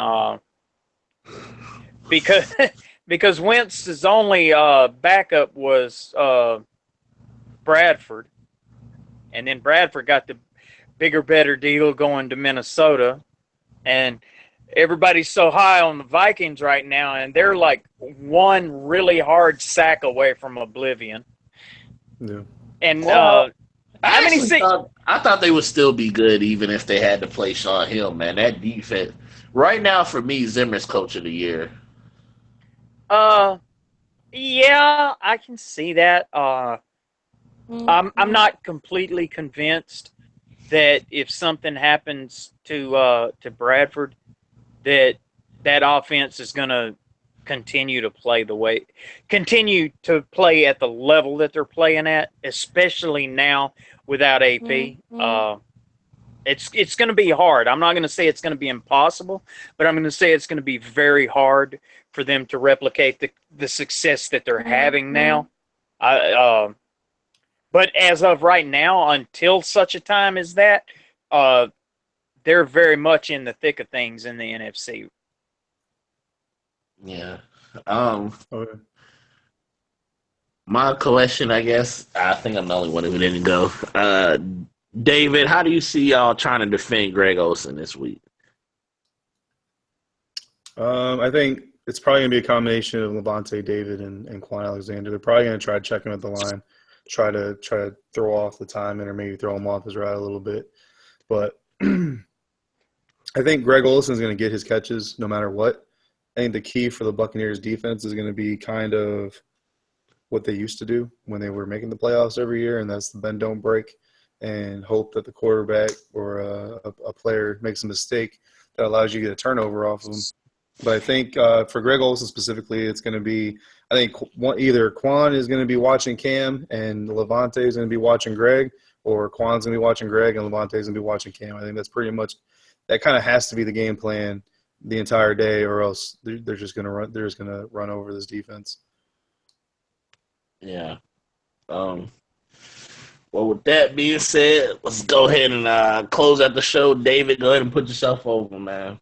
because Wentz's only backup was Bradford, and then Bradford got the bigger, better deal going to Minnesota, and everybody's so high on the Vikings right now, and they're like one really hard sack away from oblivion. Yeah. And I thought they would still be good even if they had to play Sean Hill, man. That defense right now for me, Zimmer's coach of the year. Yeah, I can see that. I'm not completely convinced that if something happens to Bradford, that offense is going to continue to play at the level that they're playing at, especially now without AP. It's going to be hard. I'm not going to say it's going to be impossible, but I'm going to say it's going to be very hard for them to replicate the success that they're having now. But as of right now, until such a time as that, they're very much in the thick of things in the NFC. Yeah. Okay. My question, I guess, I think I'm the only one who didn't go. David, how do you see y'all trying to defend Greg Olsen this week? I think it's probably going to be a combination of Levante David and Quan Alexander. They're probably going to try to check him at the line, try to throw off the timing, or maybe throw him off his route a little bit. But I think Greg Olsen is going to get his catches no matter what. I think the key for the Buccaneers defense is going to be kind of what they used to do when they were making the playoffs every year, and that's the bend, don't break. and hope that the quarterback or a player makes a mistake that allows you to get a turnover off of them. But I think for Greg Olsen specifically, it's going to be, I think either Quan is going to be watching Cam and Levante is going to be watching Greg, or Quan's going to be watching Greg and Levante is going to be watching Cam. I think that's pretty much, that kind of has to be the game plan the entire day, or else they're just going to run. They're just going to run over this defense. Yeah. Well, with that being said, let's go ahead and close out the show. David, go ahead and put yourself over, man.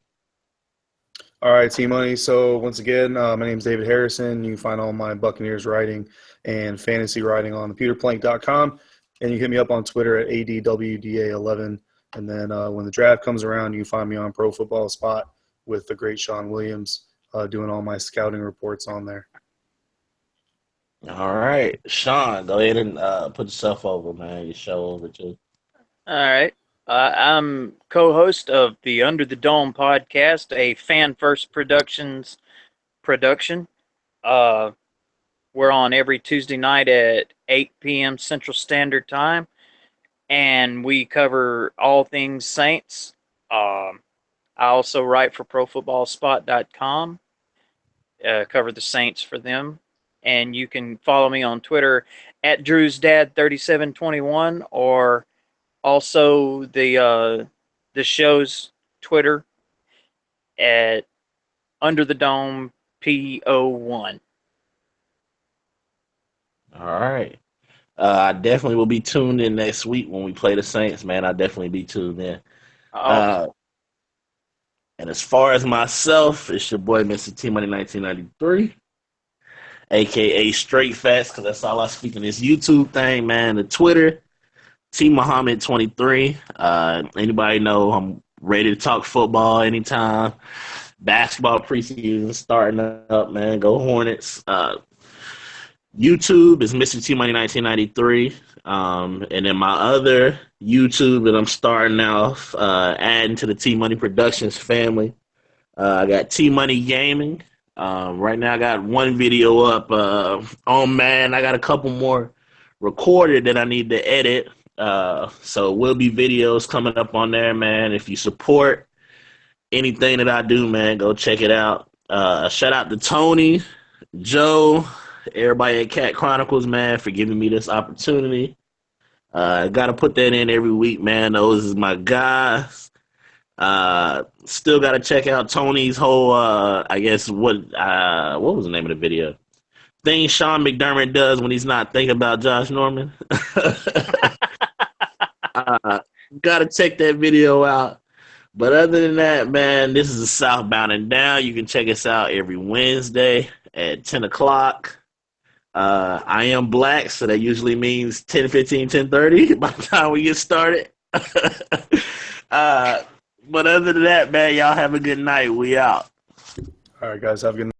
All right, T-Money. So once again, my name is David Harrison. You can find all my Buccaneers writing and fantasy writing on thepeterplank.com. And you hit me up on Twitter at ADWDA11. And then when the draft comes around, you can find me on Pro Football Spot with the great Sean Williams doing all my scouting reports on there. All right. Sean, go ahead and put yourself over, man. Your show over, too. All right. I'm co-host of the Under the Dome podcast, a Fan First Productions production. We're on every Tuesday night at 8 p.m. Central Standard Time, and we cover all things Saints. I also write for ProFootballSpot.com, cover the Saints for them. And you can follow me on Twitter at DrewsDad3721, or also the show's Twitter at Under the Dome PO1. All right. I definitely will be tuned in next week when we play the Saints, man. I'll definitely be tuned in. And as far as myself, it's your boy, Mr. T-Money 1993. A.K.A. Straight Facts, because that's all I speak in this YouTube thing, man. The Twitter, T Muhammad 23. Anybody know I'm ready to talk football anytime. Basketball preseason starting up, man. Go Hornets. YouTube is Mr. T Money 1993. And then my other YouTube that I'm starting off adding to the T Money Productions family. I got T Money Gaming. Right now I got one video up on man. I got a couple more recorded that I need to edit. So will be videos coming up on there, man. If you support anything that I do, man, go check it out. Shout out to Tony, Joe, everybody at Cat Chronicles, man, for giving me this opportunity. Got to put that in every week, man. Those is my guys. Still got to check out Tony's whole, I guess, what was the name of the video? Thing Sean McDermott does when he's not thinking about Josh Norman. Got to check that video out. But other than that, man, this is a Southbound and Down. You can check us out every Wednesday at 10 o'clock. I am black, so that usually means 10:15, 10:30 by the time we get started. But other than that, man, y'all have a good night. We out. All right, guys, have a good night.